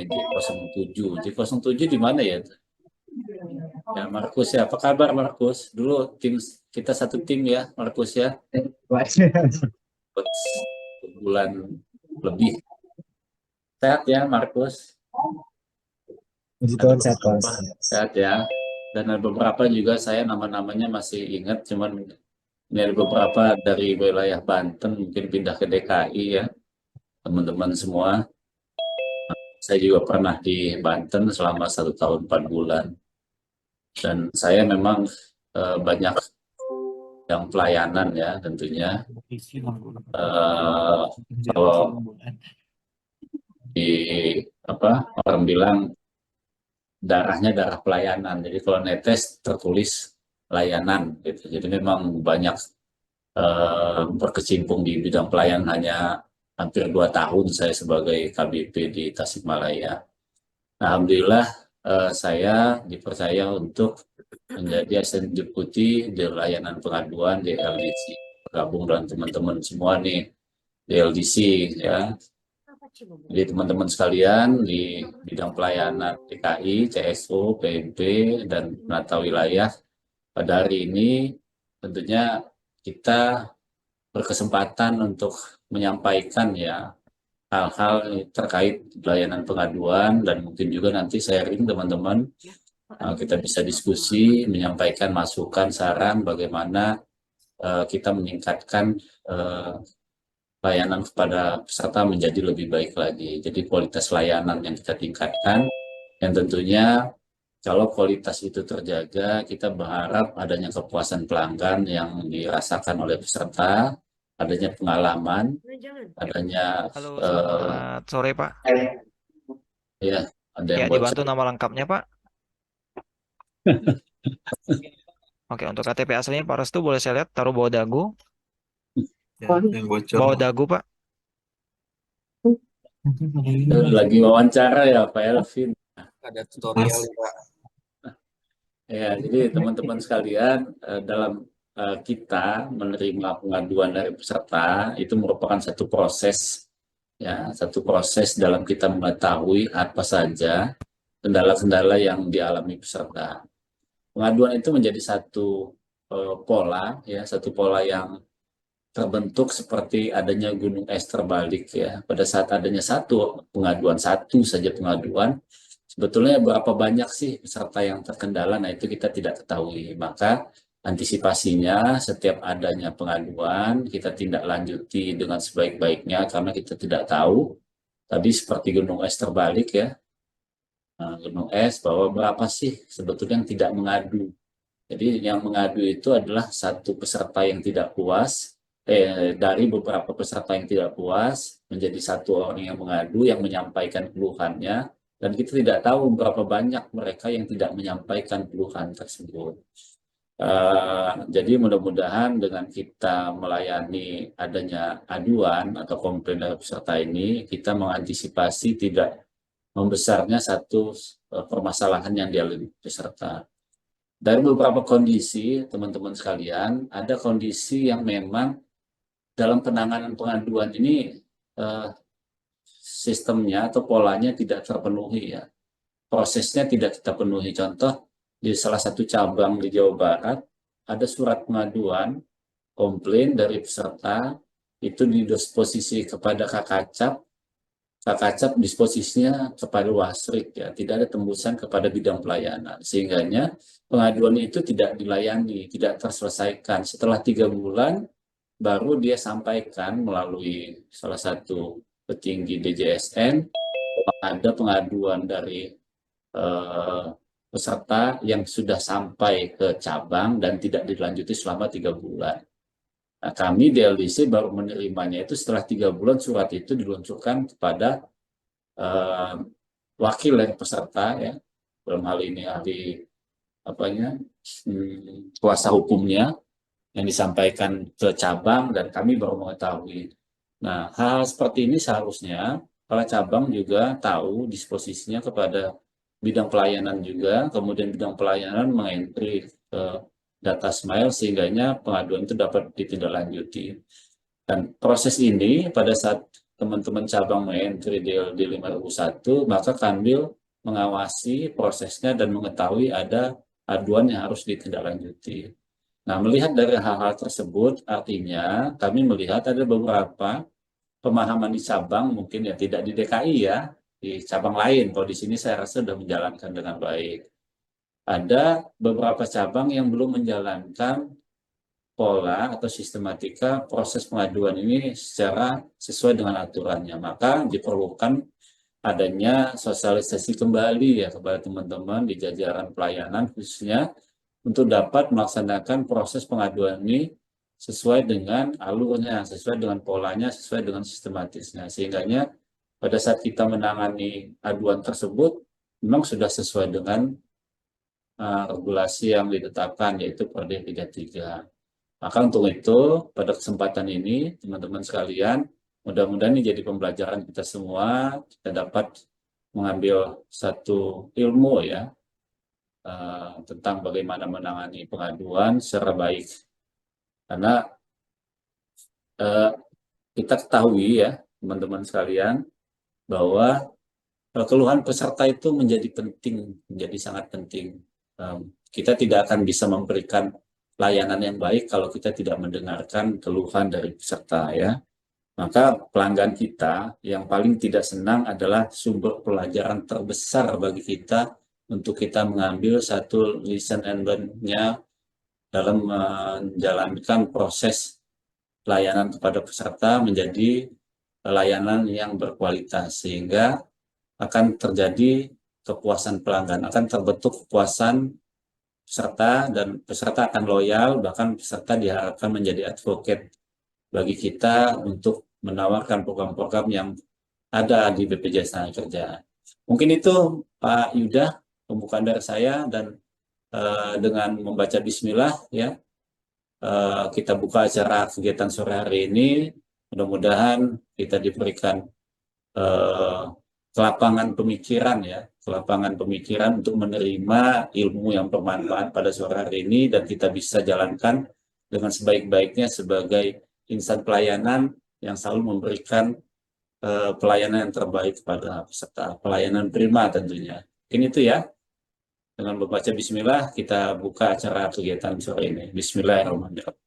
J07. J07 di mana ya? Ya, Markus ya. Apa kabar Markus? Dulu tim kita satu tim ya, Markus ya. Buat bulan lebih. Sehat ya, Markus? Puji Ada Tuhan sehat Mas. beberapa sehat ya. Dan ada beberapa juga saya nama-namanya masih ingat, cuman ini ada beberapa dari wilayah Banten mungkin pindah ke DKI ya, teman-teman semua. Saya juga pernah di Banten selama 1 tahun 4 bulan. Dan saya memang banyak yang pelayanan ya tentunya. Eh, Kalau di apa orang bilang darahnya darah pelayanan. Jadi kalau netes tertulis layanan gitu. Jadi memang banyak berkecimpung di bidang pelayanan. Hanya hampir 2 tahun saya sebagai KBP di Tasikmalaya. Nah, alhamdulillah saya dipercaya untuk menjadi asisten deputi di layanan pengaduan di LDC. Bergabung dengan teman-teman semua nih di LDC ya. Jadi teman-teman sekalian di bidang pelayanan DKI, CSO, PMP, dan penata wilayah, pada hari ini tentunya kita berkesempatan untuk menyampaikan ya hal-hal terkait layanan pengaduan, dan mungkin juga nanti sharing teman-teman, kita bisa diskusi, menyampaikan masukan, saran bagaimana kita meningkatkan layanan kepada peserta menjadi lebih baik lagi. Jadi kualitas layanan yang kita tingkatkan, yang tentunya kalau kualitas itu terjaga, kita berharap adanya kepuasan pelanggan yang dirasakan oleh peserta, adanya pengalaman, adanya Halo, eh, selamat sore, Pak. ya ada Ya, yang dibantu bocor. nama lengkapnya, Pak. Oke, untuk KTP aslinya Pak Restu boleh saya lihat taruh bawah dagu. Ya, yang bocor. Bawah dagu, Pak. Lagi wawancara ya Pak Elvin. Ada tutorial ya, Pak. Ya, jadi teman-teman sekalian, dalam kita menerima pengaduan dari peserta itu merupakan satu proses ya, satu proses dalam kita mengetahui apa saja kendala-kendala yang dialami peserta. Pengaduan itu menjadi satu pola ya, satu pola yang terbentuk seperti adanya gunung es terbalik ya. Pada saat adanya satu pengaduan, satu saja pengaduan, sebetulnya berapa banyak sih peserta yang terkendala, nah itu kita tidak ketahui. Maka antisipasinya setiap adanya pengaduan, kita tindak lanjuti dengan sebaik-baiknya karena kita tidak tahu. Tadi seperti gunung es terbalik ya, gunung es bahwa berapa sih sebetulnya yang tidak mengadu. Jadi yang mengadu itu adalah satu peserta yang tidak puas, dari beberapa peserta yang tidak puas menjadi satu orang yang mengadu, yang menyampaikan keluhannya, dan kita tidak tahu berapa banyak mereka yang tidak menyampaikan keluhan tersebut. Jadi mudah-mudahan dengan kita melayani adanya aduan atau komplain dari peserta ini, kita mengantisipasi tidak membesarnya satu permasalahan yang dialami peserta. Dari beberapa kondisi, teman-teman sekalian, ada kondisi yang memang dalam penanganan pengaduan ini sistemnya atau polanya tidak terpenuhi ya. Prosesnya tidak kita penuhi. Contoh, di salah satu cabang di Jawa Barat, ada surat pengaduan, komplain dari peserta, itu didisposisi kepada Kakacap, Kakacap disposisinya kepada Wasrik ya, tidak ada tembusan kepada bidang pelayanan, sehingganya pengaduan itu tidak dilayani, tidak terselesaikan. Setelah 3 bulan baru dia sampaikan melalui salah satu petinggi DJSN ada pengaduan dari peserta yang sudah sampai ke cabang dan tidak dilanjuti selama 3 bulan. Nah, kami di LDC baru menerimanya itu setelah 3 bulan surat itu diluncurkan kepada wakil dari peserta ya, dalam hal ini ahli kuasa hukumnya, yang disampaikan ke cabang dan kami baru mengetahui. Nah, hal seperti ini seharusnya kepala cabang juga tahu disposisinya kepada bidang pelayanan juga, kemudian bidang pelayanan mengentri ke data Smile sehingganya pengaduan itu dapat ditindaklanjuti. Dan proses ini pada saat teman-teman cabang entry di LD 5001, maka Kanwil mengawasi prosesnya dan mengetahui ada aduan yang harus ditindaklanjuti. Nah, melihat dari hal-hal tersebut, artinya kami melihat ada beberapa pemahaman di cabang, mungkin ya tidak di DKI ya, di cabang lain. Kalau di sini saya rasa sudah menjalankan dengan baik. Ada beberapa cabang yang belum menjalankan pola atau sistematika proses pengaduan ini secara sesuai dengan aturannya. Maka diperlukan adanya sosialisasi kembali ya kepada teman-teman di jajaran pelayanan khususnya untuk dapat melaksanakan proses pengaduan ini sesuai dengan alurnya, sesuai dengan polanya, sesuai dengan sistematisnya. Sehingganya pada saat kita menangani aduan tersebut memang sudah sesuai dengan regulasi yang ditetapkan, yaitu Perda 33. Maka untuk itu, pada kesempatan ini, teman-teman sekalian, mudah-mudahan ini jadi pembelajaran kita semua, kita dapat mengambil satu ilmu ya, tentang bagaimana menangani pengaduan secara baik. Karena kita ketahui ya, teman-teman sekalian, bahwa keluhan peserta itu menjadi penting, menjadi sangat penting. Kita tidak akan bisa memberikan layanan yang baik kalau kita tidak mendengarkan keluhan dari peserta ya. Maka pelanggan kita yang paling tidak senang adalah sumber pelajaran terbesar bagi kita untuk kita mengambil satu listen and learn-nya dalam menjalankan proses layanan kepada peserta menjadi layanan yang berkualitas, sehingga akan terjadi kepuasan pelanggan, akan terbentuk kepuasan peserta, dan peserta akan loyal, bahkan peserta diharapkan menjadi advocate bagi kita untuk menawarkan program-program yang ada di BPJS Tenaga Mungkin itu Pak Yuda pembukaan dari saya, dan dengan membaca bismillah ya kita buka acara kegiatan sore hari ini. Mudah-mudahan kita diberikan kelapangan pemikiran ya, kelapangan pemikiran untuk menerima ilmu yang bermanfaat pada sore hari ini, dan kita bisa jalankan dengan sebaik-baiknya sebagai insan pelayanan yang selalu memberikan pelayanan yang terbaik kepada peserta, pelayanan prima tentunya. Mungkin itu ya. Dengan membaca bismillah kita buka acara kegiatan sore ini. Bismillahirrahmanirrahim.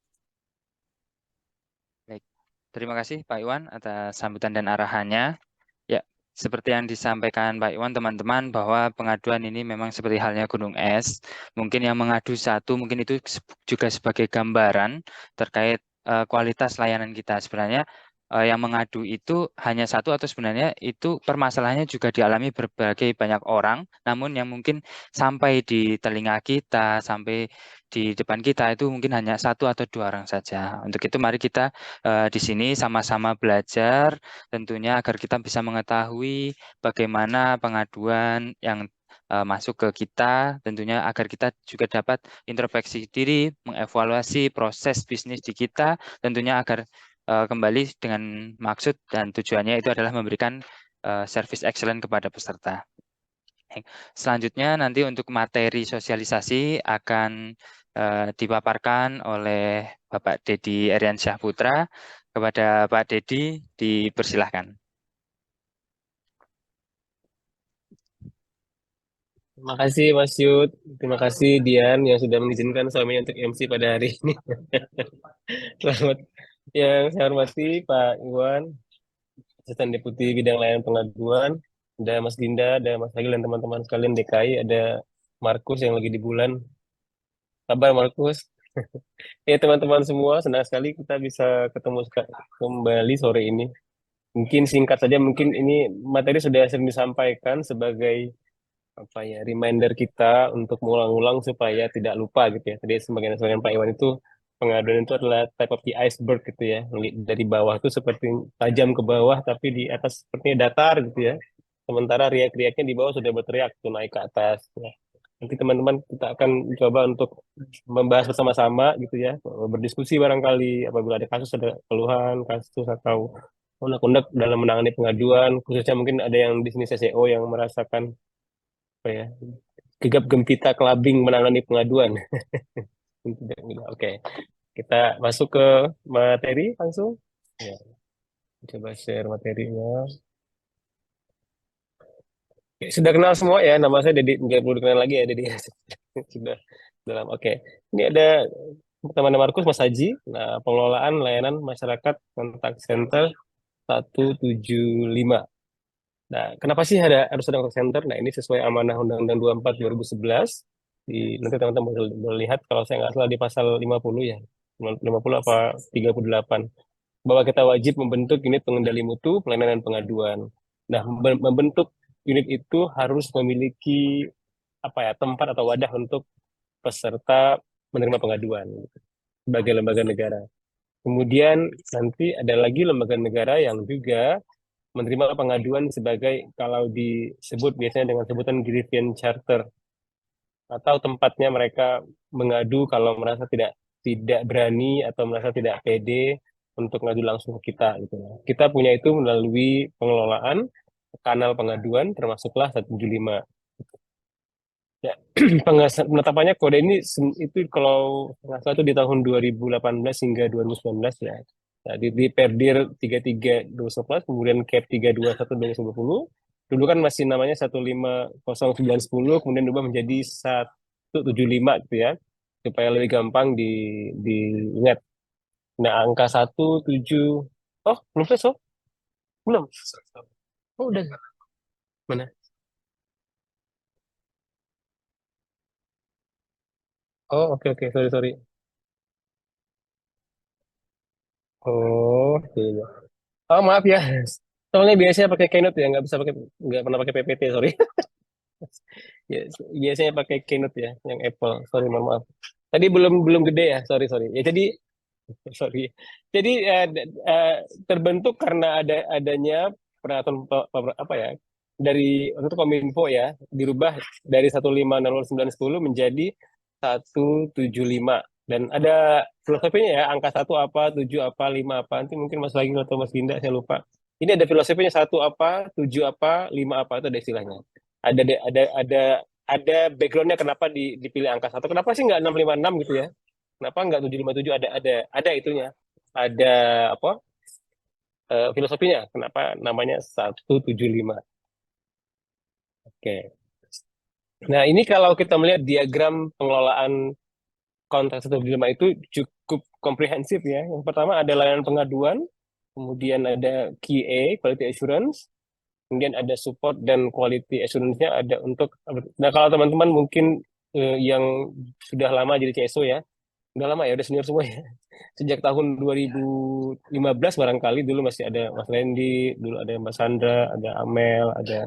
Baik, terima kasih Pak Iwan atas sambutan dan arahannya. Ya, seperti yang disampaikan Pak Iwan, teman-teman, bahwa pengaduan ini memang seperti halnya gunung es. Mungkin yang mengadu satu, mungkin itu juga sebagai gambaran terkait kualitas layanan kita. Sebenarnya yang mengadu itu hanya satu, atau sebenarnya itu permasalahannya juga dialami berbagai banyak orang, namun yang mungkin sampai di telinga kita, sampai di depan kita itu mungkin hanya satu atau dua orang saja. Untuk itu mari kita di sini sama-sama belajar tentunya agar kita bisa mengetahui bagaimana pengaduan yang masuk ke kita, tentunya agar kita juga dapat introspeksi diri, mengevaluasi proses bisnis di kita, tentunya agar kembali dengan maksud dan tujuannya itu adalah memberikan service excellent kepada peserta. Selanjutnya nanti untuk materi sosialisasi akan dipaparkan oleh Bapak Dedi Eriansyah Putra. Kepada Pak Dedi, dipersilahkan. Terima kasih Mas Yud, terima kasih Dian yang sudah mengizinkan suaminya untuk MC pada hari ini. Selamat. Yang saya hormati Pak Iwan, Asisten Deputi Bidang Layanan Pengaduan, ada Mas Dinda, ada Mas Agil dan teman-teman sekalian DKI, ada Markus yang lagi di bulan. Kabar Markus? Ya teman-teman semua, senang sekali kita bisa ketemu kembali sore ini. Mungkin singkat saja, mungkin ini materi sudah sering disampaikan sebagai apa ya, reminder kita untuk mengulang-ulang supaya tidak lupa gitu ya. Tadi sebagian Pak Iwan itu pengaduan itu adalah type of the iceberg gitu ya. Dari bawah itu seperti tajam ke bawah, tapi di atas sepertinya datar gitu ya. Sementara riak-riaknya di bawah sudah berteriak tuh naik ke atas. Ya. Nanti teman-teman kita akan coba untuk membahas bersama-sama gitu ya, berdiskusi barangkali apabila ada kasus, ada keluhan kasus atau undang-undang dalam menangani pengaduan, khususnya mungkin ada yang di sini CCO yang merasakan apa ya, gegap gempita kelabing menangani pengaduan. Oke, kita masuk ke materi langsung. Ya. Coba share materinya. Oke, sudah kenal semua ya, nama saya Dedi, nggak perlu dikenal lagi ya Dedi. Sudah dalam. Oke, ini ada pertama nama Markus Mas Haji. Nah, pengelolaan layanan masyarakat kontak center 175. Nah, kenapa sih harus ada kontak center? Nah, ini sesuai amanah Undang-Undang 24 2011. Nanti teman-teman boleh lihat kalau saya nggak salah di pasal 50 ya. 50 apa 38 bahwa kita wajib membentuk unit pengendali mutu, pelayanan dan pengaduan. Nah, membentuk unit itu harus memiliki apa ya, tempat atau wadah untuk peserta menerima pengaduan sebagai lembaga negara. Kemudian nanti ada lagi lembaga negara yang juga menerima pengaduan sebagai kalau disebut biasanya dengan sebutan grievance charter atau tempatnya mereka mengadu kalau merasa tidak tidak berani atau merasa tidak pede untuk ngadu langsung ke kita gitu. Kita punya itu melalui pengelolaan kanal pengaduan termasuklah 175. Ya, penetapannya kode ini itu kalau nggak salah itu di tahun 2018 hingga 2019 ya. Nah, di Perdir 33 2011, kemudian Cap 321 2020. Dulu kan masih namanya 150.910, kemudian berubah menjadi 175 gitu ya, supaya lebih gampang diingat. Nah, angka 17, oh belum selesai, belum. Oh udah, mana? Oh oke oke, sorry sorry. Oh iya. Oh maaf ya, soalnya biasanya pakai Keynote ya, nggak pernah pakai PPT, sorry. Ya, biasanya pakai Keynote ya, yang Apple. Sorry, mohon maaf. Tadi belum belum gede ya, sorry sorry. Ya jadi sorry. Jadi terbentuk karena adanya peraturan apa ya, dari untuk Kominfo ya, dirubah dari 1500910 menjadi 175, dan ada filosofinya ya, angka 1 apa, 7 apa, 5 apa, nanti mungkin Mas Lagi atau Mas Dinda saya lupa. Ini ada filosofinya, 1 apa, 7 apa, 5 apa, itu ada istilahnya. Ada backgroundnya kenapa dipilih angka 1. Kenapa sih nggak 656 gitu ya? Kenapa nggak 757? Ada itunya. Ada apa? Filosofinya. Kenapa namanya 175? Oke. Nah, ini kalau kita melihat diagram pengelolaan kontrak 175 itu cukup komprehensif ya. Yang pertama ada layanan pengaduan, kemudian ada QA, Quality Assurance, kemudian ada support dan quality assurance-nya ada untuk. Nah, kalau teman-teman mungkin yang sudah lama jadi CSO ya, udah lama ya, udah senior semua ya. Sejak tahun 2015 barangkali, dulu masih ada Mas Randy, dulu ada Mbak Sandra, ada Amel, ada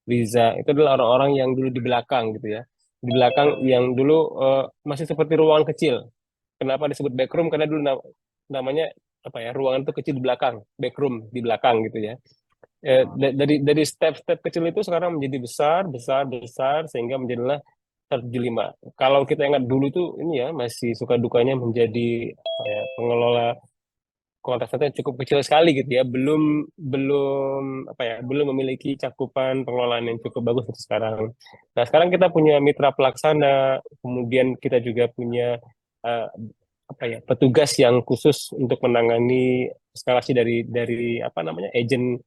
Riza. Itu adalah orang-orang yang dulu di belakang gitu ya. Di belakang yang dulu masih seperti ruangan kecil. Kenapa disebut backroom? Karena dulu namanya apa ya? Ruangan itu kecil di belakang, backroom di belakang gitu ya. Dari step-step kecil itu sekarang menjadi besar, besar, besar sehingga menjadilah 175. Kalau kita ingat dulu tuh ini ya, masih suka dukanya menjadi apa ya, pengelola kualitasnya cukup kecil sekali gitu ya, belum belum apa ya, belum memiliki cakupan pengelolaan yang cukup bagus untuk sekarang. Nah, sekarang kita punya mitra pelaksana, kemudian kita juga punya eh, apa ya, petugas yang khusus untuk menangani eskalasi dari apa namanya, agent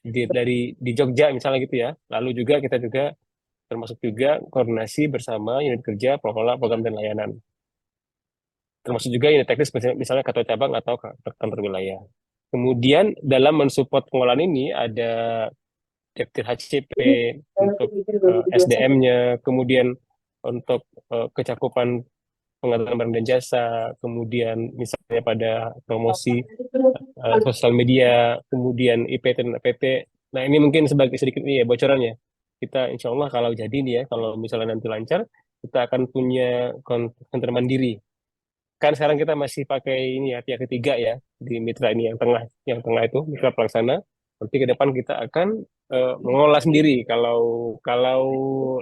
di Jogja misalnya gitu ya. Lalu juga kita juga termasuk juga koordinasi bersama unit kerja pengelola program dan layanan, termasuk juga unit teknis misalnya kantor cabang atau kantor wilayah. Kemudian dalam mensupport pengelolaan ini ada Direktur HCP untuk SDM-nya, kemudian untuk kecakupan pengadaan barang dan jasa, kemudian misalnya pada promosi sosial media, kemudian IPT dan APT. Nah, ini mungkin sebagai sedikit ini ya bocorannya. Kita insya Allah kalau jadi nih ya, kalau misalnya nanti lancar, kita akan punya konter mandiri. Kan sekarang kita masih pakai ini ya, pihak ketiga ya, di mitra ini yang tengah itu mitra pelaksana. Nanti ke depan kita akan mengolah sendiri. Kalau kalau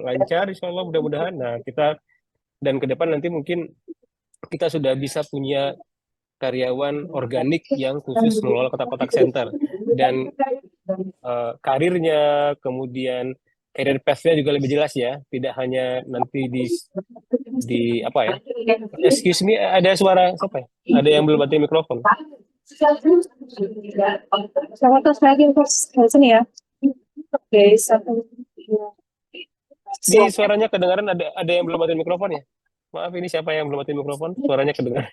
lancar, insya Allah mudah-mudahan. Nah, kita dan ke depan nanti mungkin kita sudah bisa punya karyawan organik yang khusus mengelola kotak-kotak center, dan karirnya, kemudian karir path-nya juga lebih jelas ya, tidak hanya nanti di apa ya, excuse me, ada suara siapa ya, ada yang belum mati mikrofon. Sama terus lagi terus di sini ya. Oke, satu. Di suaranya kedengaran ada yang belum matiin mikrofon ya? Maaf, ini siapa yang belum matiin mikrofon? Suaranya kedengaran.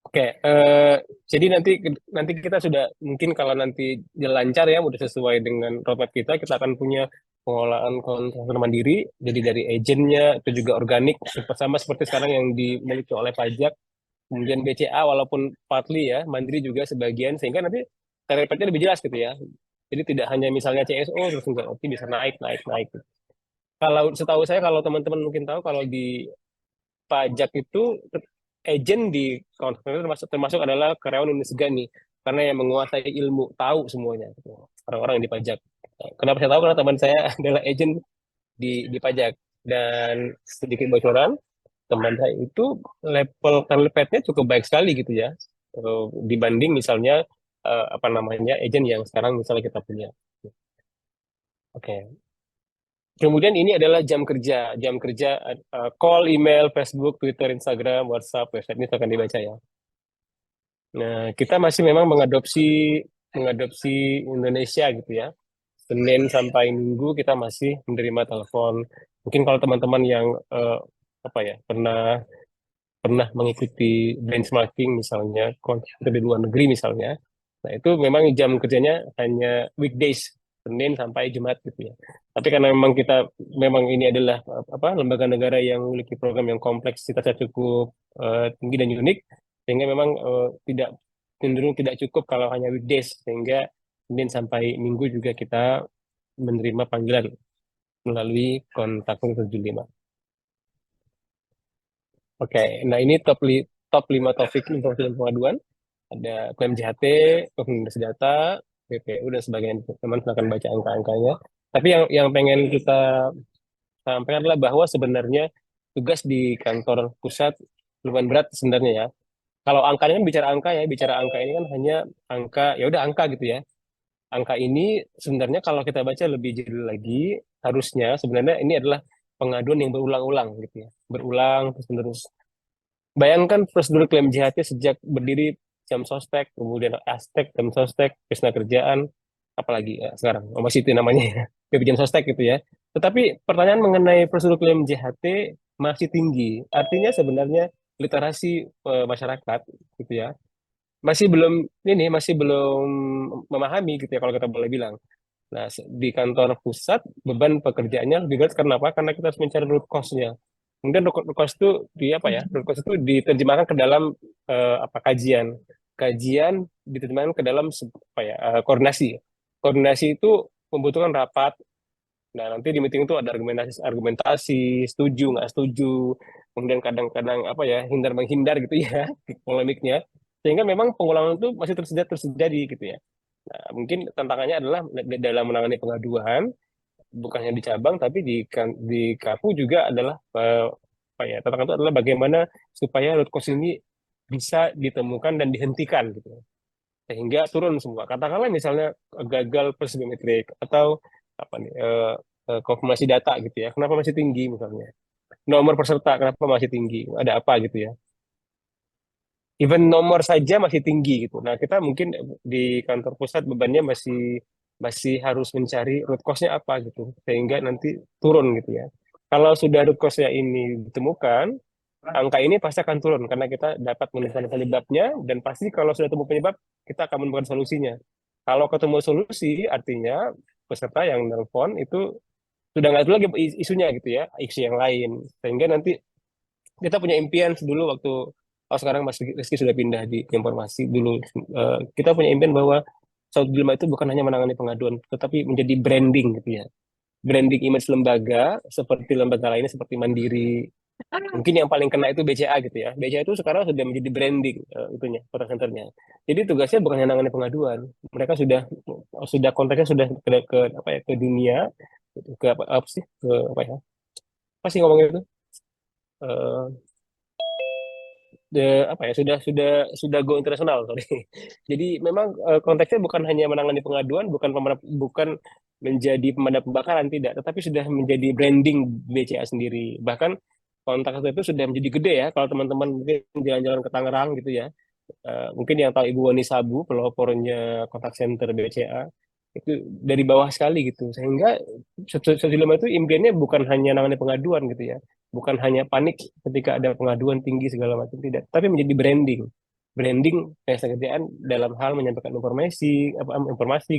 Oke, jadi nanti kita sudah mungkin kalau nanti lancar ya, udah sesuai dengan roadmap kita akan punya pengolahan kontraktor mandiri, jadi dari agennya itu juga organik, sama seperti sekarang yang dimiliki oleh pajak, kemudian BCA walaupun partly ya, mandiri juga sebagian, sehingga nanti tarifnya lebih jelas gitu ya. Jadi tidak hanya misalnya CSO terus enggak, nanti bisa naik. Kalau setahu saya, kalau teman-teman mungkin tahu, kalau di pajak itu agent di kontraktor termasuk adalah karyawan yang disegani karena yang menguasai ilmu, tahu semuanya gitu. Orang-orang yang di pajak. Kenapa saya tahu? Karena teman saya adalah agent di pajak, dan sedikit bocoran, teman saya itu level terlepetnya cukup baik sekali gitu ya. Dibanding misalnya apa namanya agent yang sekarang misalnya kita punya. Oke. Kemudian ini adalah jam kerja. Jam kerja, call, email, Facebook, Twitter, Instagram, WhatsApp, website ini akan dibaca ya. Nah, kita masih memang mengadopsi Indonesia gitu ya. Senin sampai Minggu kita masih menerima telepon. Mungkin kalau teman-teman yang apa ya, pernah mengikuti benchmarking misalnya kontraktor di luar negeri misalnya, nah itu memang jam kerjanya hanya weekdays, Senin sampai Jumat gitu ya. Tapi karena memang ini adalah apa, lembaga negara yang memiliki program yang kompleksitasnya cukup tinggi dan unik, sehingga memang cenderung tidak cukup kalau hanya weekdays, sehingga Senin sampai Minggu juga kita menerima panggilan melalui kontak 75. Oke, nah ini top 5 topik informasi dan pengaduan. Ada klaim JHT, komunikasi data, PPU, dan sebagainya. Teman silakan baca angka-angkanya. Tapi yang pengen kita sampaikan adalah bahwa sebenarnya tugas di kantor pusat lumayan berat sebenarnya ya. Kalau angkanya kan bicara angka ini kan hanya angka, ya udah angka gitu ya. Angka ini sebenarnya kalau kita baca lebih jeli lagi, harusnya sebenarnya ini adalah pengaduan yang berulang-ulang gitu ya. Berulang terus-menerus. Bayangkan prosedur klaim JHT sejak berdiri jam sostek, kemudian Astek, jam sostek, Krisna Kerjaan, apalagi ya, sekarang masih itu namanya ya, jam sostek gitu ya. Tetapi pertanyaan mengenai prosedur klaim JHT masih tinggi. Artinya sebenarnya literasi masyarakat gitu ya masih belum memahami gitu ya, kalau kita boleh bilang. Nah, di kantor pusat beban pekerjaannya lebih berat. Kenapa? Karena kita harus mencari root cause-nya. Kemudian root cause itu di apa ya? Root cause itu diterjemahkan ke dalam apa, kajian. Kajian diterjemahkan ke dalam apa ya? Koordinasi. Koordinasi itu membutuhkan rapat. Nah, nanti di meeting itu ada argumentasi, setuju nggak setuju. Kemudian kadang-kadang apa ya? Hindar menghindar gitu ya polemiknya. Sehingga memang pengulangan itu masih terjadi gitu ya. Nah, mungkin tantangannya adalah dalam menangani pengaduan, bukan hanya di cabang, tapi di Kapu juga adalah apa ya, tantangan itu adalah bagaimana supaya root cause ini bisa ditemukan dan dihentikan gitu, sehingga turun semua. Katakanlah misalnya gagal proses biometrik atau apa nih, konfirmasi data gitu ya, kenapa masih tinggi misalnya, nomor peserta kenapa masih tinggi, ada apa gitu ya. Even nomor saja masih tinggi gitu. Nah, kita mungkin di kantor pusat bebannya masih masih harus mencari root cause-nya apa gitu, sehingga nanti turun gitu ya. Kalau sudah root cause-nya ini ditemukan, angka ini pasti akan turun karena kita dapat menemukan penyebabnya, dan pasti kalau sudah temu penyebab, kita akan menemukan solusinya. Kalau ketemu solusi, artinya peserta yang nelpon itu sudah nggak itu lagi isunya gitu ya, isu yang lain. Sehingga nanti kita punya impian dulu waktu, oh sekarang Mas Rizky sudah pindah di informasi dulu, kita punya impian bahwa Saud Gilma itu bukan hanya menangani pengaduan, tetapi menjadi branding gitu ya, branding image lembaga seperti lembaga lainnya seperti Mandiri. Mungkin yang paling kena itu BCA gitu ya. BCA itu sekarang sudah menjadi branding itunya, contact centernya. Jadi tugasnya bukan hanya menangani pengaduan, mereka sudah konteksnya sudah ke apa ya, ke dunia, ke apa sih, ke apa ya, apa sih ngomongnya itu, Eh, apa ya, sudah go internasional, sorry. Jadi memang konteksnya bukan hanya menangani pengaduan, bukan menjadi pemadam kebakaran, tidak, tetapi sudah menjadi branding BCA sendiri. Bahkan kontak center itu sudah menjadi gede ya. Kalau teman-teman mungkin jalan-jalan ke Tangerang gitu ya, mungkin yang tahu Ibu Wani Sabu, pelopornya kontak center BCA, itu dari bawah sekali gitu. Sehingga 115 itu impiannya bukan hanya nangani pengaduan gitu ya, bukan hanya panik ketika ada pengaduan tinggi segala macam, tidak, tapi menjadi branding. Branding kerjaan dalam hal menyampaikan informasi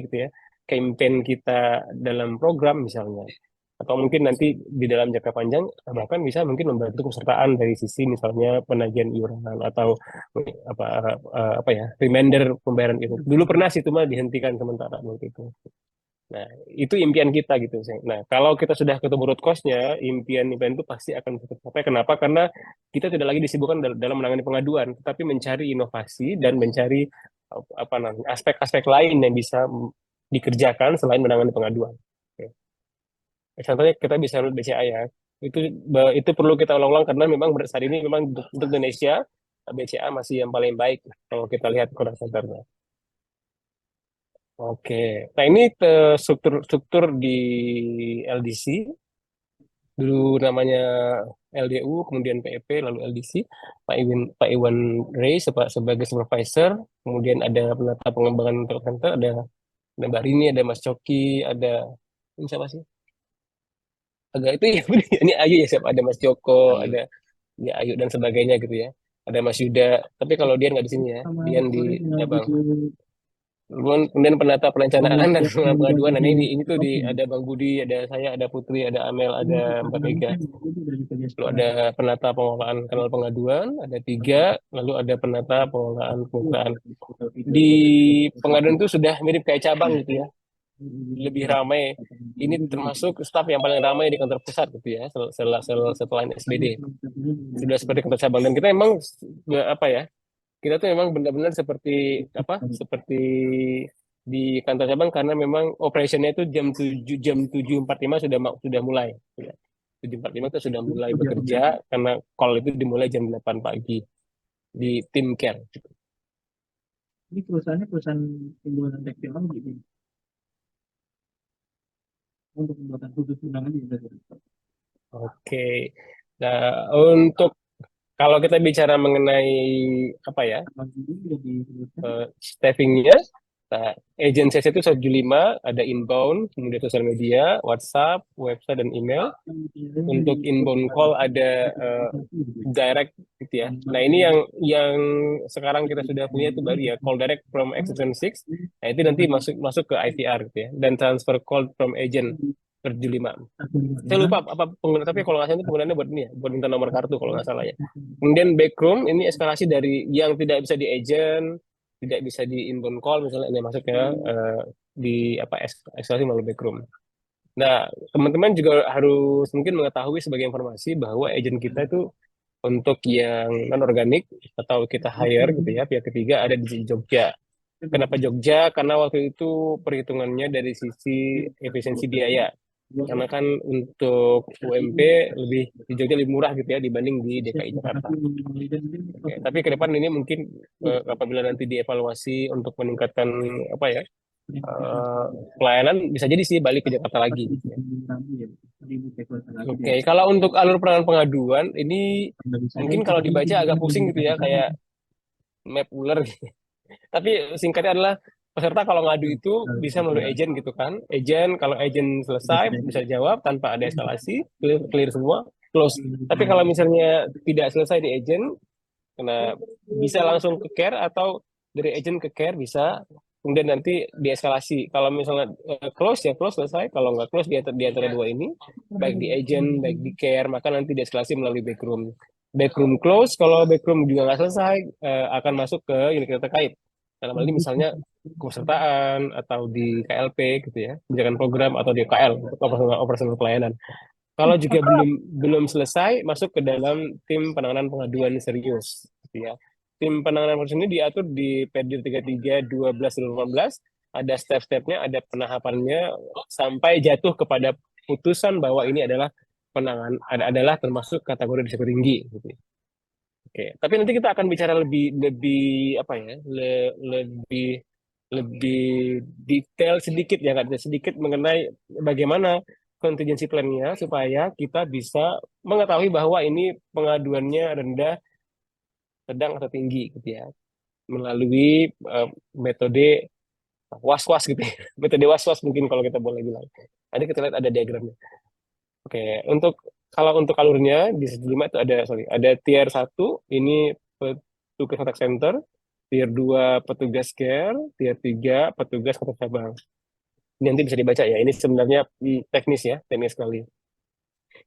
gitu ya, campaign kita dalam program misalnya, atau mungkin nanti di dalam jangka panjang bahkan bisa mungkin membantu kesertaan dari sisi misalnya penagihan iuran atau apa apa ya, reminder pembayaran itu. Dulu pernah sih itu mah dihentikan sementara waktu itu. Nah, itu impian kita gitu. Nah, kalau kita sudah ketemu root cause-nya, impian-impian itu pasti akan tercapai. Kenapa? Karena kita tidak lagi disibukkan dalam menangani pengaduan, tetapi mencari inovasi dan mencari apa namanya, aspek-aspek lain yang bisa dikerjakan selain menangani pengaduan. Oke. Contohnya kita bisa lihat BCA ya. Itu perlu kita ulang-ulang karena memang saat ini memang untuk Indonesia BCA masih yang paling baik kalau kita lihat contact center-nya. Oke, nah ini struktur di LDC, dulu namanya LDU, kemudian PEP, lalu LDC, Pak Iwan Ray sebagai supervisor, kemudian ada penata pengembangan contact center, ada Mbak Rini, ada Mas Coki, ada ini siapa sih? Agak itu ya, ini Ayu ya, siapa? Ada Mas Joko, ada ya Ayu dan sebagainya gitu ya. Ada Mas Yuda, tapi kalau dia nggak di sini ya, dia di Cabang. Kemudian penata perencanaan dan pengaduan. Nah, ini tuh ada Bang Budi, ada saya, ada Putri, ada Amel, ada Mbak Mega. Lalu ada penata pengelolaan kanal pengaduan, ada 3, lalu ada penata pengelolaan kemitraan. Di pengaduan itu sudah mirip kayak cabang gitu ya, lebih ramai. Ini termasuk staf yang paling ramai di kantor pusat gitu ya, setelah SBD. Sudah seperti kantor cabang, dan kita emang apa ya, kita tuh memang benar-benar seperti apa? Seperti di kantor cabang karena memang operationnya itu jam 7.45 sudah mulai. 7.45 itu sudah mulai bekerja karena call itu dimulai jam 8 pagi di tim care. Ini perusahaannya perusahaan pembuatan teknologi gitu. Untuk pembuatan khusus undangan juga. Oke. Nah, untuk kalau kita bicara mengenai apa ya, staffingnya, nah, agent sales itu 175, ada inbound, kemudian sosial media, WhatsApp, website, dan email. Untuk inbound call ada direct gitu ya. Nah, ini yang sekarang kita sudah punya itu baru ya, call direct from extension 6. Nah, itu nanti masuk ke IVR gitu ya. Dan transfer call from agent per 75. Saya lupa apa pengguna, tapi kalau nggak salah itu penggunaannya buat ini ya, buat minta nomor kartu kalau nggak salah ya. Kemudian backroom ini eskalasi dari yang tidak bisa di agent, tidak bisa di inbound call misalnya, ini masuknya di apa eskalasi melalui backroom. Nah, teman-teman juga harus mungkin mengetahui sebagai informasi bahwa agent kita itu untuk yang non organik atau kita hire gitu ya, pihak ketiga ada di Jogja. Kenapa Jogja? Karena waktu itu perhitungannya dari sisi efisiensi biaya. Karena kan untuk UMP di Jogja lebih murah gitu ya dibanding di DKI Jakarta. Oke, tapi ke depan ini mungkin apabila nanti dievaluasi untuk meningkatkan apa ya, pelayanan, bisa jadi sih balik ke Jakarta lagi. Oke, kalau untuk alur penanganan pengaduan ini mungkin kalau dibaca agak pusing gitu ya, kayak map ular gitu. Tapi singkatnya adalah peserta kalau ngadu itu bisa melalui agent gitu kan. Agent, kalau agent selesai bisa jawab tanpa ada eskalasi, clear semua, close. Tapi kalau misalnya tidak selesai di agent, karena bisa langsung ke care atau dari agent ke care bisa, kemudian nanti dieskalasi. Kalau misalnya close ya close selesai, kalau nggak close di antara dua ini, baik di agent, baik di care, maka nanti dieskalasi melalui backroom. Backroom close, kalau backroom juga nggak selesai, akan masuk ke unit terkait. Dalam hal ini misalnya kepesertaan atau di KLP gitu ya, kebijakan program, atau di KL, operasional pelayanan. Kalau juga belum selesai, masuk ke dalam tim penanganan pengaduan serius gitu ya. Tim penanganan pengaduan ini diatur di Perdi 33/12/2018, ada step-stepnya, ada penahapannya sampai jatuh kepada putusan bahwa ini adalah adalah termasuk kategori risiko tinggi gitu. Oke, tapi nanti kita akan bicara lebih apa ya, lebih detail sedikit ya, sedikit mengenai bagaimana contingency plan-nya supaya kita bisa mengetahui bahwa ini pengaduannya rendah, sedang atau tinggi gitu ya, melalui metode was-was gitu ya. Metode was-was mungkin kalau kita boleh bilang. Tadi kita lihat ada diagramnya. Oke, kalau untuk alurnya di segi 5 itu ada tier 1 ini petugas kontak center, tier 2 petugas care, tier 3 petugas kontak cabang. Ini nanti bisa dibaca ya. Ini sebenarnya teknis ya, teknis sekali.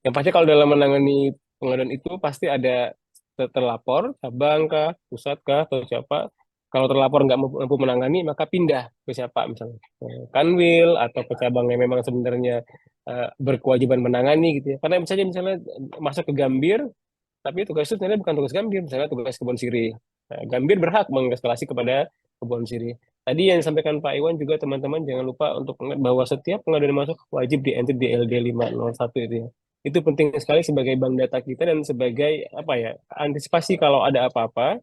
Yang pasti kalau dalam menangani pengaduan itu pasti ada terlapor, cabang kah, pusat kah, atau siapa. Kalau terlapor nggak mampu menangani, maka pindah ke siapa misalnya. Kanwil atau ke cabang yang memang sebenarnya berkewajiban menangani gitu ya. Karena misalnya masuk ke Gambir, tapi tugas itu sebenarnya bukan tugas Gambir, misalnya tugas Kebon Sirih. Nah, Gambir berhak mengeskalasi kepada Kebon Sirih. Tadi yang disampaikan Pak Iwan juga teman-teman jangan lupa untuk ingat bahwa setiap pengaduan masuk wajib di-enter di LD 501 itu ya. Itu penting sekali sebagai bank data kita dan sebagai apa ya, antisipasi kalau ada apa-apa,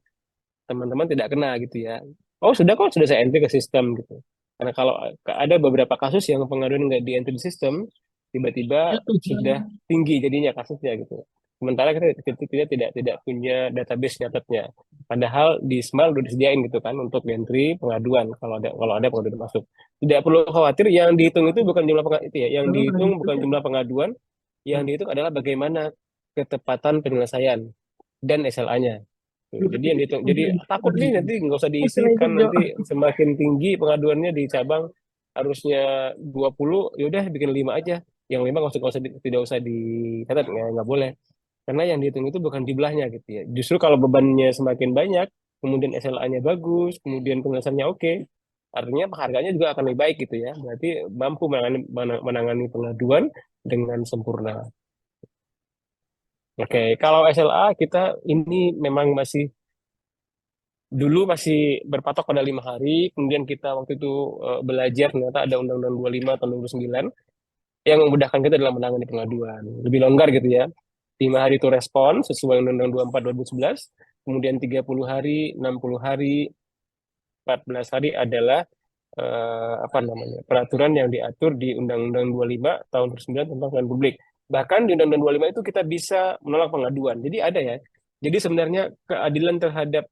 teman-teman tidak kena gitu ya. Oh sudah kok, sudah saya enter ke sistem gitu. Karena kalau ada beberapa kasus yang pengaduan nggak di-enter di sistem, tiba-tiba sudah tinggi jadinya kasusnya gitu. Sementara kita tidak punya database nyatetnya. Padahal di Smile udah disediain gitu kan untuk entry pengaduan kalau ada pengaduan masuk. Tidak perlu khawatir, yang dihitung itu bukan jumlah itu ya, yang dihitung bukan jumlah pengaduan, yang dihitung adalah bagaimana ketepatan penyelesaian dan SLA-nya. Jadi yang dihitung, jadi takut nih nanti nggak usah diisi kan, nanti semakin tinggi pengaduannya di cabang harusnya 20, yaudah bikin 5 aja. Yang 5 tidak usah dicatat, nggak boleh. Karena yang dihitung itu bukan jumlahnya gitu ya. Justru kalau bebannya semakin banyak, kemudian SLA-nya bagus, kemudian penjelasannya oke, artinya penghargaannya juga akan lebih baik gitu ya. Berarti mampu menangani pengaduan dengan sempurna. Oke, kalau SLA kita ini memang dulu masih berpatok pada 5 hari, kemudian kita waktu itu belajar ternyata ada Undang-Undang 25 tahun 2009 yang memudahkan kita dalam menangani pengaduan. Lebih longgar gitu ya. 5 hari itu respon sesuai Undang-Undang 24 2011, kemudian 30 hari, 60 hari, 14 hari adalah peraturan yang diatur di Undang-Undang 25 tahun 2009 tentang pelayanan publik. Bahkan di Undang-Undang 25 itu kita bisa menolak pengaduan. Jadi ada ya. Jadi sebenarnya keadilan terhadap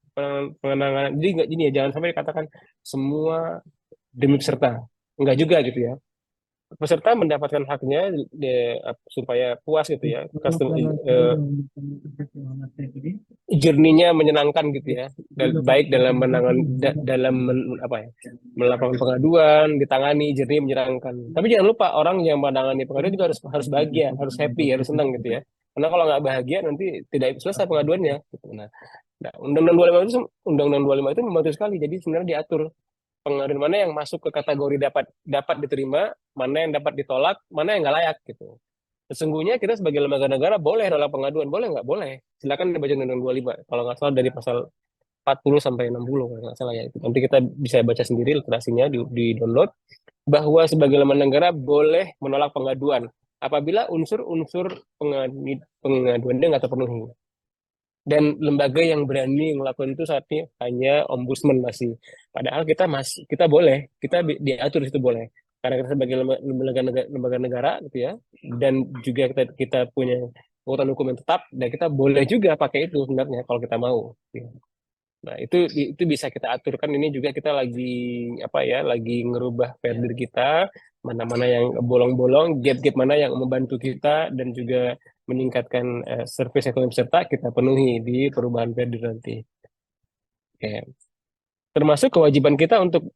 penanganan. Jadi nggak gini ya, jangan sampai dikatakan semua demi peserta. Enggak juga gitu ya. Peserta mendapatkan haknya supaya puas gitu ya. Journey-nya menyenangkan gitu ya. Baik dalam melakukan pengaduan, ditangani, journey menyenangkan. Tapi jangan lupa orang yang menangani pengaduan juga harus bahagia, harus happy, harus senang gitu ya. Karena kalau nggak bahagia nanti tidak selesai pengaduannya. Gitu. Nah, Undang-Undang 25 itu membantu sekali. Jadi sebenarnya diatur pengaduan mana yang masuk ke kategori dapat diterima, mana yang dapat ditolak, mana yang nggak layak gitu. Sesungguhnya kita sebagai lembaga negara boleh nolak pengaduan, boleh nggak? Boleh. Silakan dibaca Undang-Undang 25. Kalau nggak salah dari pasal 40 sampai 60 kalau nggak salah ya. Nanti kita bisa baca sendiri literasinya di download, bahwa sebagai lembaga negara boleh menolak pengaduan apabila unsur-unsur pengaduannya nggak terpenuhi. Dan lembaga yang berani melakukan itu saat ini hanya ombudsman masih. Padahal kita boleh, kita diatur itu boleh. Karena kita sebagai lembaga negara gitu ya, dan juga kita punya kekuatan hukum yang tetap, dan kita boleh juga pakai itu sebenarnya kalau kita mau. Nah itu bisa kita aturkan. Ini juga kita lagi ngerubah perdir kita, mana-mana yang bolong-bolong, gap-gap mana yang membantu kita dan juga meningkatkan service ekonomi peserta, kita penuhi di perubahan perdir nanti. Oke. Termasuk kewajiban kita untuk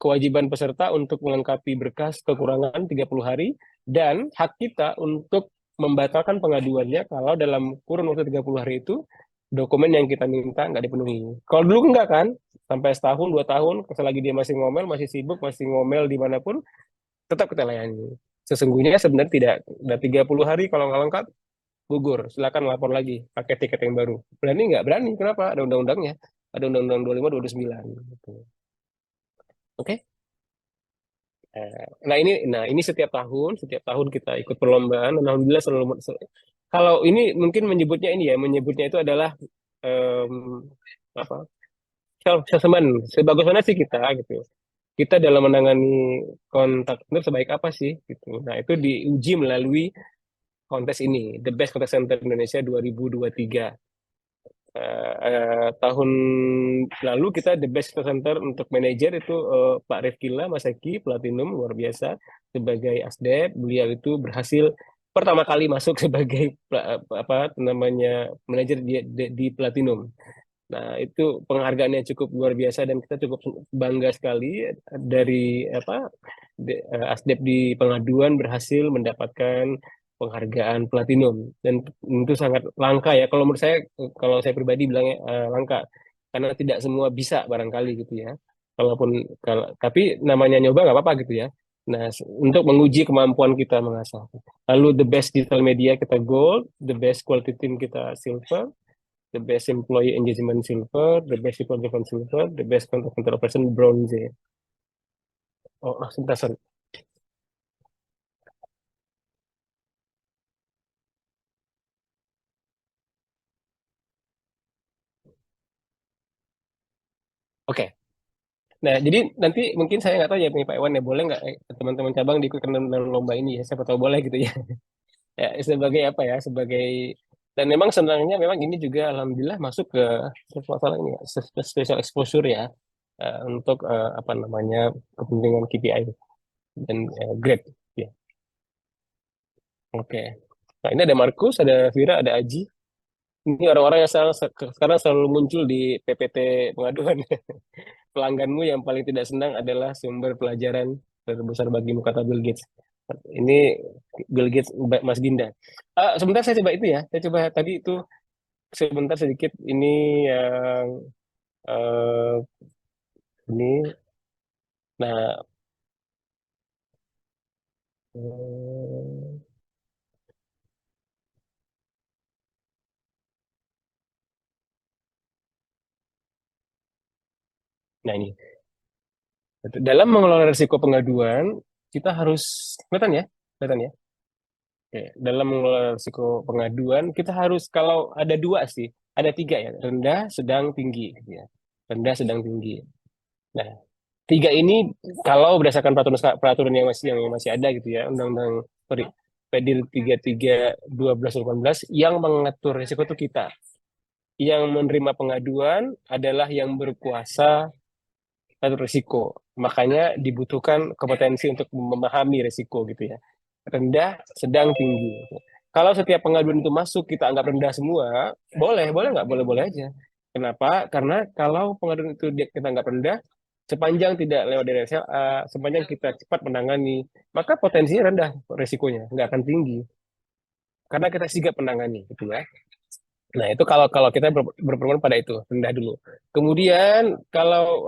kewajiban peserta untuk melengkapi berkas kekurangan 30 hari dan hak kita untuk membatalkan pengaduannya kalau dalam kurun waktu 30 hari itu dokumen yang kita minta nggak dipenuhi. Kalau dulu enggak kan, sampai setahun, 2 tahun, selagi dia masih ngomel, masih sibuk, masih ngomel dimanapun, tetap kita layani. Sesungguhnya sebenarnya tidak, udah 30 hari kalau nggak lengkap, gugur. Silakan lapor lagi, pakai tiket yang baru. Berani nggak? Berani. Kenapa? Ada undang-undangnya. Ada Undang-Undang 25 2009. Gitu. Oke? Nah ini setiap tahun kita ikut perlombaan. Alhamdulillah kalau ini mungkin menyebutnya itu adalah self assessment. Sebagus mana sih kita gitu. kita dalam menangani kontak center sebaik apa sih gitu. Nah, itu diuji melalui kontes ini, The Best Contact Center Indonesia 2023. Tahun lalu kita The Best Contact Center untuk manajer itu Pak Rifkila Mas Eki Platinum, luar biasa sebagai ASDEP. Beliau itu berhasil pertama kali masuk sebagai apa namanya manajer di Platinum. Nah, itu penghargaan yang cukup luar biasa dan kita cukup bangga sekali dari ASDEP di pengaduan berhasil mendapatkan penghargaan platinum dan itu sangat langka ya. Kalau menurut saya, kalau saya pribadi bilangnya langka karena tidak semua bisa barangkali gitu ya. Tapi namanya nyoba nggak apa-apa gitu ya. Nah, untuk menguji kemampuan kita mengasah. Lalu the best digital media kita gold, the best quality team kita silver, the best employee engagement silver, the best people development silver, the best contact center operation bronze. Oh, sebentar, sorry. Oke. Nah, jadi nanti mungkin saya nggak tahu ya Pak Iwan ya, boleh nggak teman-teman cabang diikutkan dalam lomba ini ya, siapa tahu boleh gitu ya. Ya, sebagai apa ya, sebagai dan memang sebenarnya memang ini juga alhamdulillah masuk ke masalah ini ya, special exposure ya untuk apa namanya kepentingan KPI dan grade ya. Oke. Nah, ini ada Markus, ada Vira, ada Aji. Ini orang-orang yang sekarang selalu muncul di PPT pengaduan. Pelangganmu yang paling tidak senang adalah sumber pelajaran terbesar bagimu, kata Bill Gates. Ini Bill Gates, Mas Dinda. Sebentar saya coba itu ya. Saya coba tadi itu sebentar sedikit ini yang eh, ini. Nah, eh, nah ini. Dalam mengelola risiko pengaduan, kita harus kelihatan ya, kelihatan ya. Oke, dalam mengelola risiko pengaduan, kita harus kalau ada dua sih, ada tiga ya, rendah, sedang, tinggi, gitu ya. Rendah, sedang, tinggi. Nah, tiga ini kalau berdasarkan peraturan peraturan yang masih ada gitu ya, Undang-Undang sorry, Pedir 33/12/18 yang mengatur risiko itu kita. Yang menerima pengaduan adalah yang berkuasa atur risiko. Makanya dibutuhkan kompetensi untuk memahami risiko gitu ya. Rendah, sedang, tinggi. Kalau setiap pengaduan itu masuk kita anggap rendah semua, boleh nggak? Boleh-boleh aja. Kenapa? Karena kalau pengaduan itu kita anggap rendah, sepanjang tidak lewat dari SLA, sepanjang kita cepat menangani, maka potensinya rendah risikonya, nggak akan tinggi. Karena kita sigap menangani, gitu ya. Nah, itu kalau kalau kita berpedoman pada itu, rendah dulu. Kemudian kalau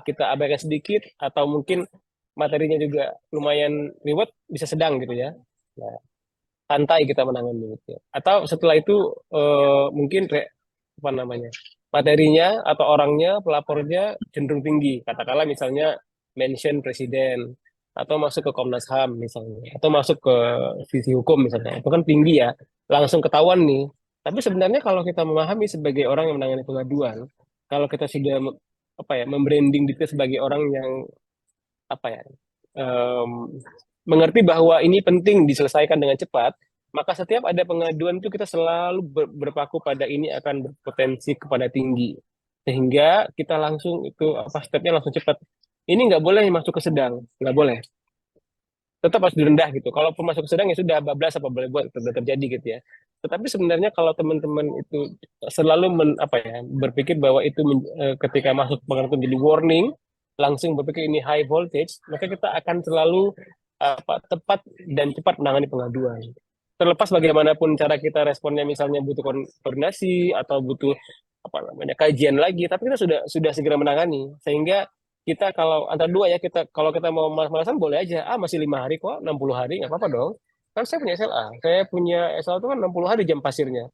kita abaikan sedikit atau mungkin materinya juga lumayan reward, bisa sedang gitu ya. Nah, santai kita menangani gitu ya. Atau setelah itu mungkin apa namanya? Materinya atau orangnya, pelapornya cenderung tinggi. Katakanlah misalnya mention presiden atau masuk ke Komnas HAM misalnya, atau masuk ke sisi hukum misalnya. Itu kan tinggi ya, langsung ketahuan nih. Tapi sebenarnya kalau kita memahami sebagai orang yang menangani pengaduan, kalau kita sudah apa ya, membranding diri sebagai orang yang apa ya, em, mengerti bahwa ini penting diselesaikan dengan cepat, maka setiap ada pengaduan itu kita selalu berpaku pada ini akan berpotensi kepada tinggi, sehingga kita langsung itu apa stepnya langsung cepat. Ini nggak boleh masuk ke sedang, nggak boleh. Tetap harus direndah gitu. Kalau masuk ke sedang ya sudah bablas apa boleh buat terjadi gitu ya. Tetapi sebenarnya kalau teman-teman itu selalu apa ya, berpikir bahwa itu ketika masuk pengaduan menjadi warning, langsung berpikir ini high voltage, maka kita akan selalu tepat dan cepat menangani pengaduan. Terlepas bagaimanapun cara kita responnya, misalnya butuh koordinasi atau butuh apa namanya kajian lagi, tapi kita sudah segera menangani. Sehingga kita kalau antara dua ya, kita kalau kita mau malas-malasan boleh aja, masih 5 hari kok, 60 hari nggak apa-apa dong. Kan saya punya SLA, saya punya SLA itu kan 60 hari jam pasirnya,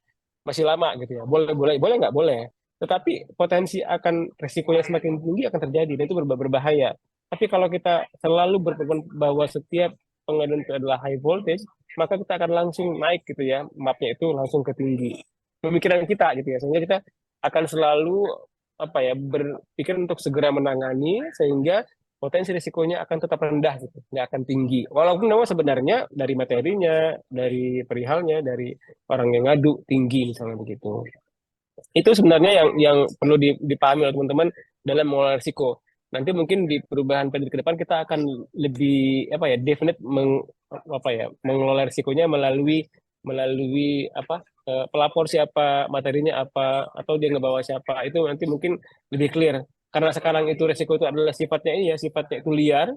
masih lama gitu ya. Boleh nggak boleh. Tetapi potensi akan resikonya semakin tinggi akan terjadi dan itu berbahaya. Tapi kalau kita selalu berpegang bahwa setiap pengaduan itu adalah high voltage, maka kita akan langsung naik gitu ya, mapnya itu langsung ke tinggi. Pemikiran kita gitu ya, sehingga kita akan selalu apa ya berpikir untuk segera menangani sehingga potensi risikonya akan tetap rendah gitu, nggak akan tinggi. Walaupun memang sebenarnya dari materinya, dari perihalnya, dari orang yang ngadu tinggi misalnya begitu. Itu sebenarnya yang perlu dipahami oleh teman-teman dalam mengelola risiko. Nanti mungkin di perubahan PDD ke depan kita akan lebih apa ya definite apa ya mengelola risikonya melalui melalui apa pelapor siapa, materinya apa, atau dia ngebawa siapa. Itu nanti mungkin lebih clear. Karena sekarang itu risiko itu adalah sifatnya ini ya, sifatnya itu liar,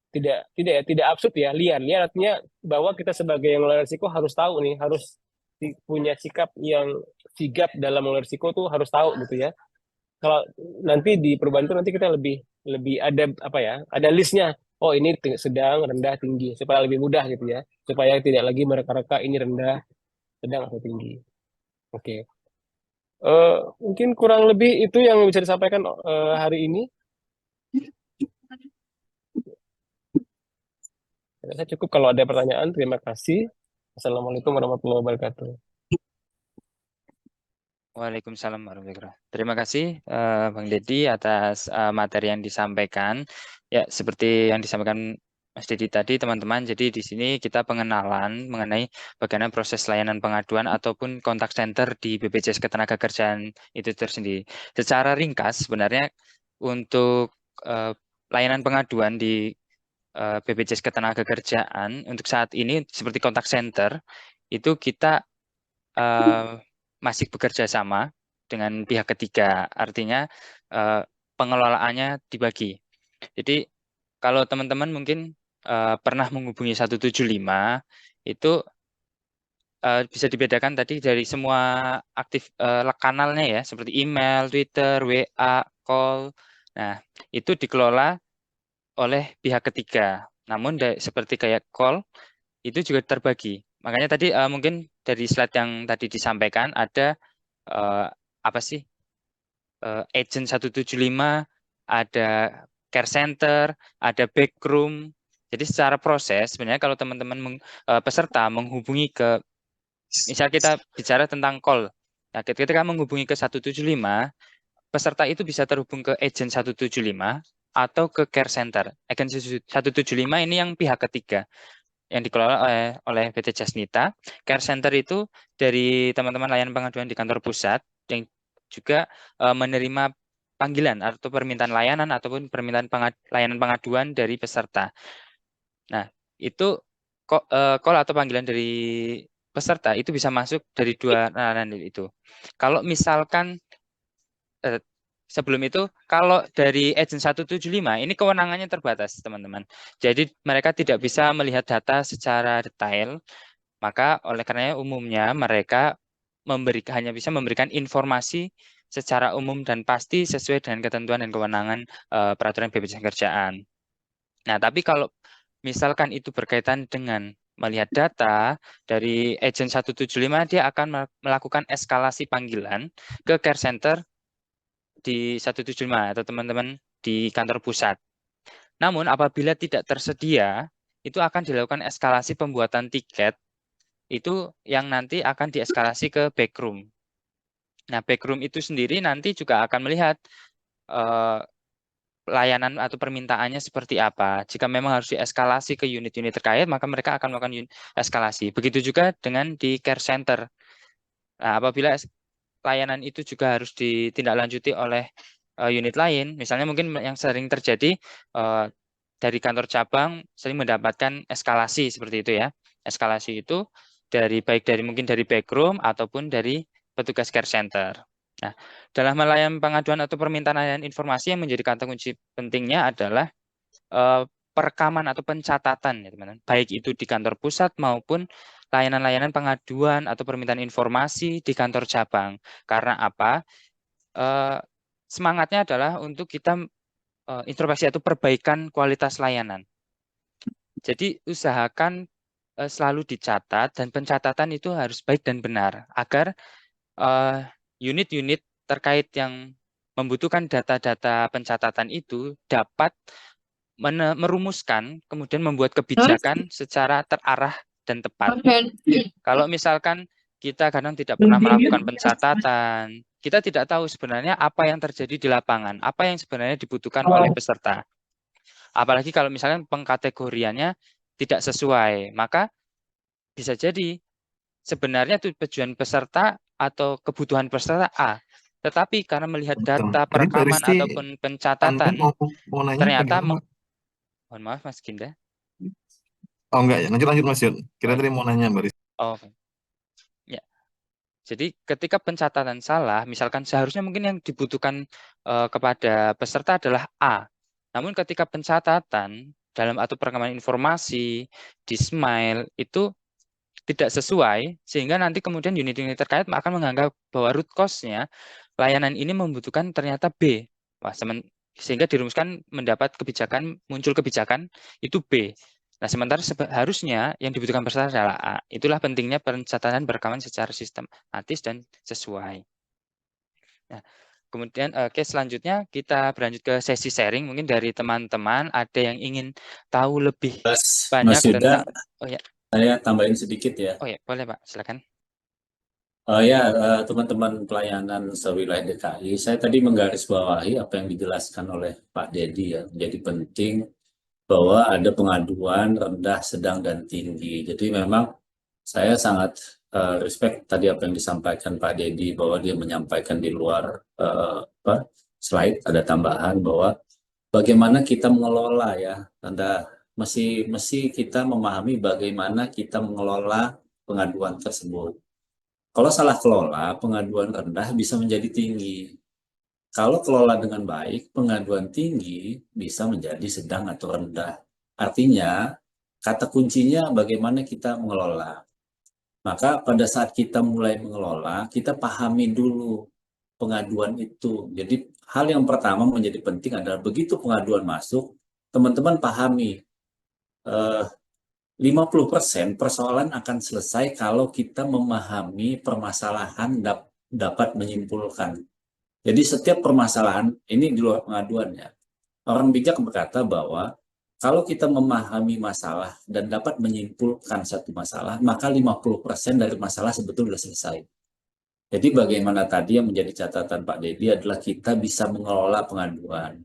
tidak absurd ya, liar. Liar artinya bahwa kita sebagai yang mengelola risiko harus tahu nih, harus punya sikap yang sigap dalam mengelola risiko tuh harus tahu gitu ya. Kalau nanti di perubahan itu nanti kita lebih lebih ada apa ya, ada listnya. Oh ini sedang, rendah, tinggi supaya lebih mudah gitu ya, supaya tidak lagi mereka-reka ini rendah, sedang atau tinggi. Oke. Mungkin kurang lebih itu yang bisa disampaikan hari ini. Saya cukup kalau ada pertanyaan. Terima kasih. Assalamualaikum warahmatullahi wabarakatuh. Waalaikumsalam warahmatullahi wabarakatuh. Terima kasih Bang Deddy atas materi yang disampaikan. Ya, seperti yang disampaikan Mas Deddy tadi, teman-teman. Jadi di sini kita pengenalan mengenai bagaimana proses layanan pengaduan ataupun kontak center di BPJS Ketenagakerjaan itu tersendiri. Secara ringkas, sebenarnya untuk layanan pengaduan di BPJS Ketenagakerjaan untuk saat ini seperti kontak center itu kita masih bekerja sama dengan pihak ketiga, artinya pengelolaannya dibagi. Jadi kalau teman-teman mungkin pernah menghubungi 175 itu bisa dibedakan tadi dari semua aktif kanalnya ya, seperti email, Twitter, WA, call. Nah, itu dikelola oleh pihak ketiga. Namun seperti kayak call itu juga terbagi. Makanya tadi mungkin dari slide yang tadi disampaikan ada apa sih agent 175, ada care center, ada backroom. Jadi secara proses sebenarnya kalau teman-teman peserta menghubungi ke, misal kita bicara tentang call, nah ketika menghubungi ke 175, peserta itu bisa terhubung ke agent 175 atau ke care center. Agent 175 ini yang pihak ketiga yang dikelola oleh PT Jasnita. Care Center itu dari teman-teman layanan pengaduan di kantor pusat yang juga menerima panggilan atau permintaan layanan ataupun permintaan layanan pengaduan dari peserta. Nah, itu call atau panggilan dari peserta itu bisa masuk dari dua layanan itu. Kalau misalkan sebelum itu, kalau dari agent 175, ini kewenangannya terbatas, teman-teman. Jadi, mereka tidak bisa melihat data secara detail, maka oleh karenanya umumnya mereka hanya bisa memberikan informasi secara umum dan pasti sesuai dengan ketentuan dan kewenangan peraturan BPJS Kerjaan. Nah, tapi kalau misalkan itu berkaitan dengan melihat data dari agent 175, dia akan melakukan eskalasi panggilan ke care center di 175 atau teman-teman di kantor pusat. Namun apabila tidak tersedia, itu akan dilakukan eskalasi pembuatan tiket, itu yang nanti akan dieskalasi ke backroom. Nah, backroom itu sendiri nanti juga akan melihat layanan atau permintaannya seperti apa. Jika memang harus dieskalasi ke unit-unit terkait, maka mereka akan melakukan eskalasi. Begitu juga dengan di care center. Nah, apabila layanan itu juga harus ditindaklanjuti oleh unit lain. Misalnya mungkin yang sering terjadi dari kantor cabang sering mendapatkan eskalasi seperti itu ya. Eskalasi itu baik dari mungkin dari backroom ataupun dari petugas care center. Nah, dalam layanan pengaduan atau permintaan layanan informasi yang menjadi kata kunci pentingnya adalah perekaman atau pencatatan ya teman-teman. Baik itu di kantor pusat maupun layanan-layanan pengaduan atau permintaan informasi di kantor cabang. Karena apa? Semangatnya adalah untuk kita introspeksi atau perbaikan kualitas layanan. Jadi usahakan selalu dicatat dan pencatatan itu harus baik dan benar agar unit-unit terkait yang membutuhkan data-data pencatatan itu dapat merumuskan kemudian membuat kebijakan secara terarah dan tepat. Kalau misalkan kita kadang tidak pernah melakukan pencatatan, kita tidak tahu sebenarnya apa yang terjadi di lapangan, apa yang sebenarnya dibutuhkan oleh peserta. Apalagi kalau misalnya pengkategoriannya tidak sesuai, maka bisa jadi sebenarnya tujuan peserta atau kebutuhan peserta A, tetapi karena melihat Betul. data Tadi Mbak perekaman Risti, ataupun Anda pencatatan, mau nanya apa ternyata, gimana, Mbak? mohon maaf Mas Ginda. Oh enggak ya, lanjut Mas Yun. Kira Oh, tadi mau nanya Mbak Risti. oh, ya. Jadi ketika pencatatan salah, misalkan seharusnya mungkin yang dibutuhkan kepada peserta adalah A. Namun ketika pencatatan dalam atau perekaman informasi di Smile itu tidak sesuai, sehingga nanti kemudian unit-unit terkait akan menganggap bahwa root cause-nya layanan ini membutuhkan ternyata B. Wah, sehingga dirumuskan muncul kebijakan itu B. Nah, sementara harusnya yang dibutuhkan peserta adalah A. Itulah pentingnya pencatatan berekaman secara sistematis dan sesuai. Nah, kemudian selanjutnya kita berlanjut ke sesi sharing. Mungkin dari teman-teman ada yang ingin tahu lebih Mas banyak Yuda, tentang. Oh ya, saya tambahin sedikit ya. boleh Pak, silakan. Teman-teman pelayanan sewilayah DKI, saya tadi menggarisbawahi apa yang dijelaskan oleh Pak Dedi ya. Jadi penting bahwa ada pengaduan rendah, sedang, dan tinggi. Jadi memang saya sangat respect tadi apa yang disampaikan Pak Dedi, bahwa dia menyampaikan di luar slide, ada tambahan bahwa bagaimana kita mengelola ya. Anda mesti kita memahami bagaimana kita mengelola pengaduan tersebut. Kalau salah kelola, pengaduan rendah bisa menjadi tinggi. Kalau kelola dengan baik, pengaduan tinggi bisa menjadi sedang atau rendah. Artinya, kata kuncinya bagaimana kita mengelola. Maka pada saat kita mulai mengelola, kita pahami dulu pengaduan itu. Jadi hal yang pertama menjadi penting adalah begitu pengaduan masuk, teman-teman pahami 50% persoalan akan selesai kalau kita memahami permasalahan dapat menyimpulkan. Jadi setiap permasalahan, ini di luar pengaduannya, orang bijak berkata bahwa kalau kita memahami masalah dan dapat menyimpulkan satu masalah, maka 50% dari masalah sebetulnya sudah selesai. Jadi bagaimana tadi yang menjadi catatan Pak Dedi adalah kita bisa mengelola pengaduan.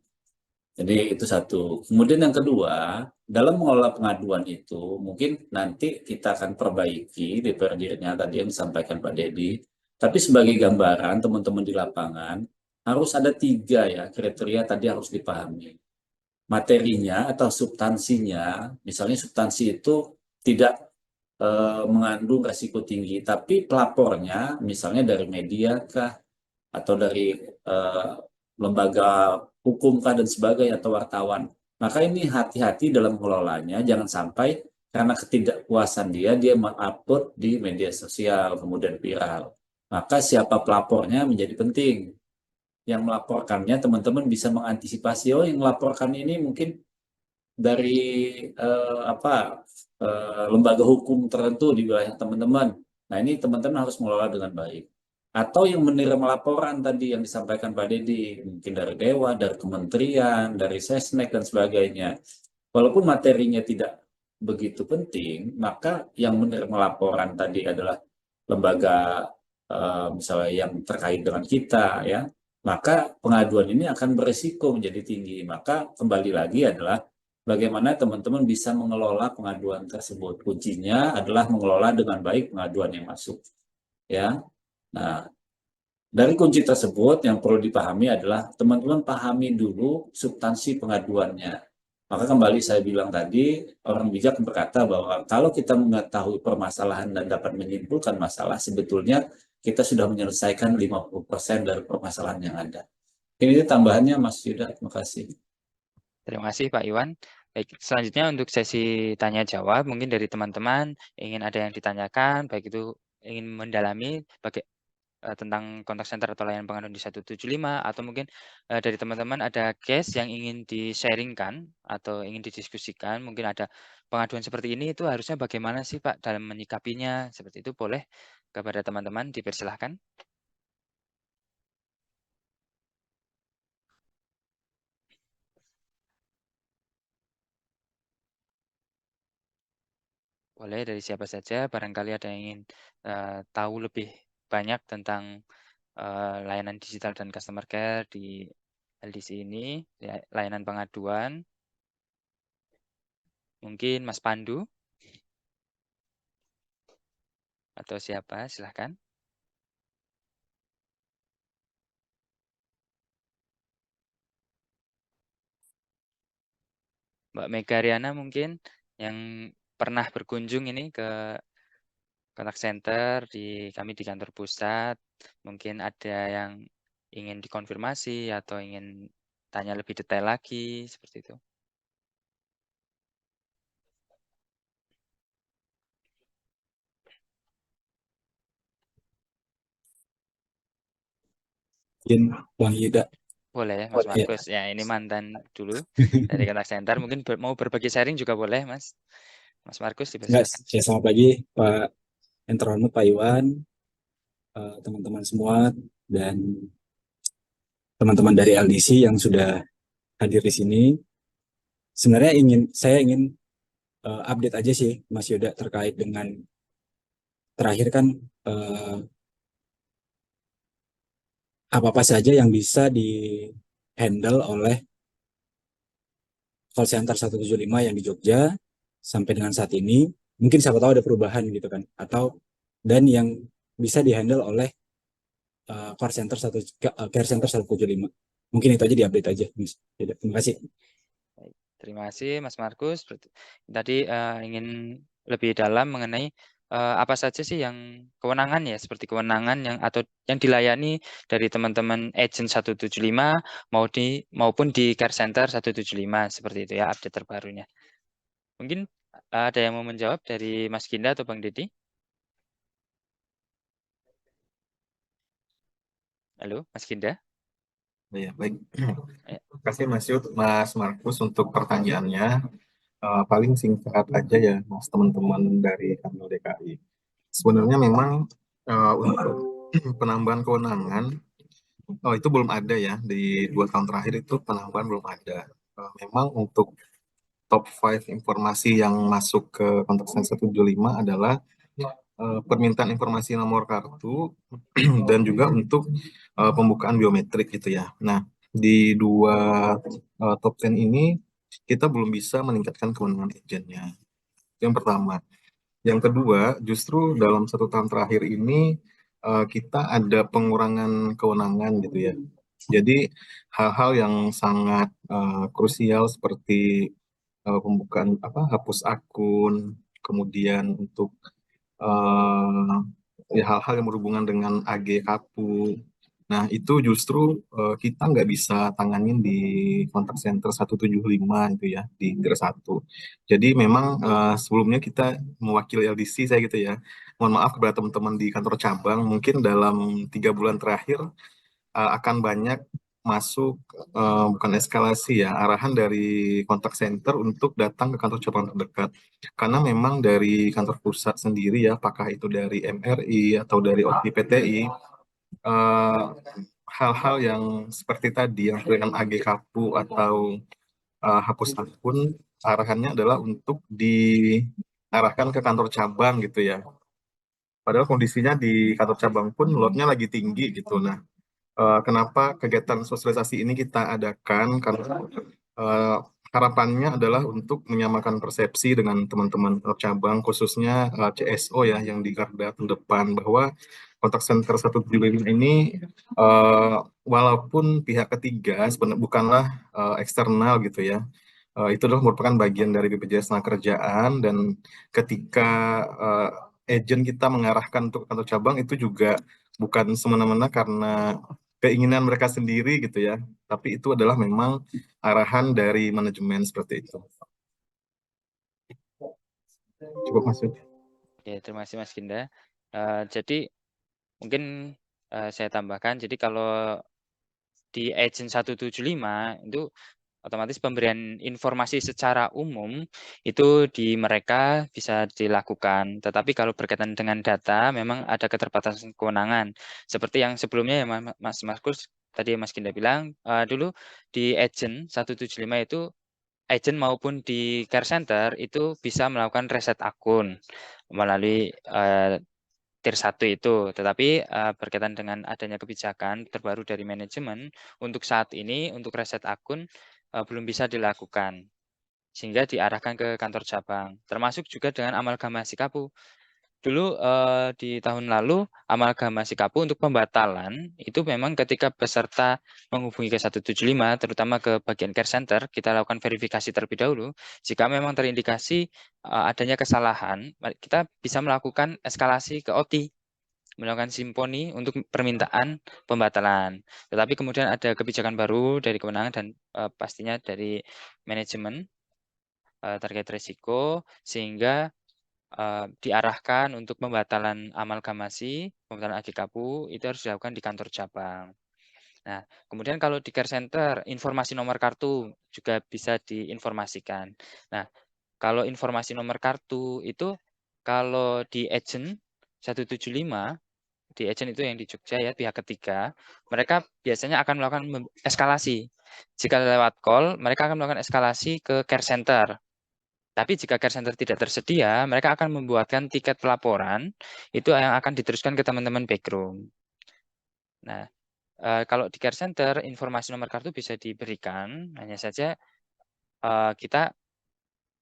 Jadi itu satu. Kemudian yang kedua, dalam mengelola pengaduan itu, mungkin nanti kita akan perbaiki DPR-nya tadi yang disampaikan Pak Dedi. Tapi sebagai gambaran, teman-teman di lapangan, harus ada 3 ya kriteria tadi harus dipahami. Materinya atau substansinya, misalnya substansi itu tidak mengandung resiko tinggi, tapi pelapornya misalnya dari media kah, atau dari lembaga hukum kah dan sebagainya, atau wartawan. Maka ini hati-hati dalam mengelolanya, jangan sampai karena ketidakpuasan dia mengupload di media sosial, kemudian viral. Maka siapa pelapornya menjadi penting. Yang melaporkannya teman-teman bisa mengantisipasi, oh yang melaporkan ini mungkin dari lembaga hukum tertentu di wilayah teman-teman. Nah ini teman-teman harus mengelola dengan baik. Atau yang menerima laporan tadi yang disampaikan Pak Dedi, mungkin dari Dewa, dari kementerian, dari Sesnek dan sebagainya. Walaupun materinya tidak begitu penting, maka yang menerima laporan tadi adalah lembaga misalnya yang terkait dengan kita ya, maka pengaduan ini akan berisiko menjadi tinggi. Maka kembali lagi adalah bagaimana teman-teman bisa mengelola pengaduan tersebut. Kuncinya adalah mengelola dengan baik pengaduan yang masuk ya. Nah, dari kunci tersebut yang perlu dipahami adalah teman-teman pahami dulu substansi pengaduannya. Maka kembali saya bilang tadi, orang bijak berkata bahwa kalau kita mengetahui permasalahan dan dapat menyimpulkan masalah, sebetulnya kita sudah menyelesaikan 50% dari permasalahan yang ada. Ini tambahannya Mas Yuda, terima kasih. Terima kasih Pak Iwan. Baik, selanjutnya untuk sesi tanya jawab, mungkin dari teman-teman ingin ada yang ditanyakan, baik itu ingin mendalami tentang kontak center atau layanan pengaduan di 175, atau mungkin dari teman-teman ada case yang ingin di-sharingkan atau ingin didiskusikan, mungkin ada pengaduan seperti ini, itu harusnya bagaimana sih Pak dalam menyikapinya, seperti itu boleh kepada teman-teman dipersilahkan. Boleh dari siapa saja, barangkali ada yang ingin tahu lebih banyak tentang layanan digital dan customer care di LDC ini, layanan pengaduan. Mungkin Mas Pandu atau siapa, silahkan. Mbak Mega Riana mungkin yang pernah berkunjung ini ke kontak center kami di kantor pusat, mungkin ada yang ingin dikonfirmasi atau ingin tanya lebih detail lagi, seperti itu. Mungkin Bang Yuda. Boleh, Mas Iya. Markus. Ya, ini mantan dulu dari kontak center. Mungkin mau berbagi sharing juga boleh, Mas. Mas Markus, Enggak, dipersilakan. ya selamat pagi Pak yang terhormat Pak Iwan, teman-teman semua, dan teman-teman dari LDC yang sudah hadir di sini. Sebenarnya saya ingin update aja sih Mas Yuda terkait dengan terakhir kan apa-apa saja yang bisa di handle oleh call center 175 yang di Jogja sampai dengan saat ini. Mungkin siapa tahu ada perubahan gitu kan, dan yang bisa di handle oleh care center 175. Mungkin itu aja, diupdate aja Mas. Terima kasih. Terima kasih, Mas Markus. Tadi ingin lebih dalam mengenai apa saja sih yang kewenangan ya, seperti kewenangan atau yang dilayani dari teman-teman agent 175 maupun di care center 175, seperti itu ya update terbarunya. Mungkin ada yang mau menjawab dari Mas Ginda atau Bang Deddy? Halo, Mas Ginda? Ya, baik. Ya. Terima kasih Mas Yud, Mas Markus untuk pertanyaannya. Paling singkat aja ya, Mas, teman-teman dari kantor DKI. Sebenarnya memang untuk penambahan kewenangan itu belum ada ya, di 2 tahun terakhir itu penambahan belum ada. Memang untuk top 5 informasi yang masuk ke kontak center 175 adalah permintaan informasi nomor kartu dan juga untuk pembukaan biometrik gitu ya. Nah, di 2 top 10 ini kita belum bisa meningkatkan kewenangan agennya. Yang pertama. Yang kedua, justru dalam 1 tahun terakhir ini kita ada pengurangan kewenangan gitu ya. Jadi hal-hal yang sangat krusial seperti pembukaan hapus akun, kemudian untuk ya hal-hal yang berhubungan dengan AG Kapu. Nah, itu justru kita nggak bisa tanganin di kontak center 175 itu ya, di Gear 1. Jadi memang sebelumnya kita mewakili LDC saya gitu ya. Mohon maaf kepada teman-teman di kantor cabang, mungkin dalam 3 bulan terakhir akan banyak masuk bukan eskalasi ya, arahan dari kontak center untuk datang ke kantor cabang terdekat. Karena memang dari kantor pusat sendiri ya, apakah itu dari MRI atau dari OTPTI, hal-hal yang seperti tadi yang dengan AG Kapu atau hapus akun, arahannya adalah untuk diarahkan ke kantor cabang gitu ya. Padahal kondisinya di kantor cabang pun loadnya lagi tinggi gitu. Nah, kenapa kegiatan sosialisasi ini kita adakan? Karena harapannya adalah untuk menyamakan persepsi dengan teman-teman cabang, khususnya CSO ya, yang di garda terdepan, bahwa kontak center 175 ini walaupun pihak ketiga sebenarnya bukanlah eksternal gitu ya, itu adalah merupakan bagian dari BPJS Tenagakerjaan, dan ketika agent kita mengarahkan untuk kantor cabang itu juga bukan semena-mena karena keinginan mereka sendiri gitu ya, tapi itu adalah memang arahan dari manajemen seperti itu. Cukup Mas. Oke, terima kasih Mas Ginda. Jadi mungkin saya tambahkan, jadi kalau di agent 175 itu otomatis pemberian informasi secara umum itu di mereka bisa dilakukan. Tetapi kalau berkaitan dengan data memang ada keterbatasan kewenangan. Seperti yang sebelumnya ya Mas Markus tadi Mas Ginda bilang, dulu di agent 175 itu agent maupun di care center itu bisa melakukan reset akun melalui tier 1 itu. Tetapi berkaitan dengan adanya kebijakan terbaru dari manajemen, untuk saat ini, untuk reset akun belum bisa dilakukan. Sehingga diarahkan ke kantor cabang. Termasuk juga dengan amalgamasi KAPU. Dulu di tahun lalu amalgamasi KAPU untuk pembatalan itu memang ketika peserta menghubungi ke 175 terutama ke bagian care center, kita lakukan verifikasi terlebih dahulu. Jika memang terindikasi adanya kesalahan, kita bisa melakukan eskalasi ke OT, melakukan simponi untuk permintaan pembatalan. Tetapi kemudian ada kebijakan baru dari kewenangan dan pastinya dari manajemen terkait risiko, sehingga diarahkan untuk pembatalan amalgamasi, pembatalan AGKAPU itu harus dilakukan di kantor cabang. Nah, kemudian kalau di care center, informasi nomor kartu juga bisa diinformasikan. Nah, kalau informasi nomor kartu itu kalau di agent 175, di agent itu yang di Jogja ya, pihak ketiga, mereka biasanya akan melakukan eskalasi. Jika lewat call, mereka akan melakukan eskalasi ke care center. Tapi jika care center tidak tersedia, mereka akan membuatkan tiket pelaporan, itu yang akan diteruskan ke teman-teman backroom. Nah, kalau di care center, informasi nomor kartu bisa diberikan, hanya saja kita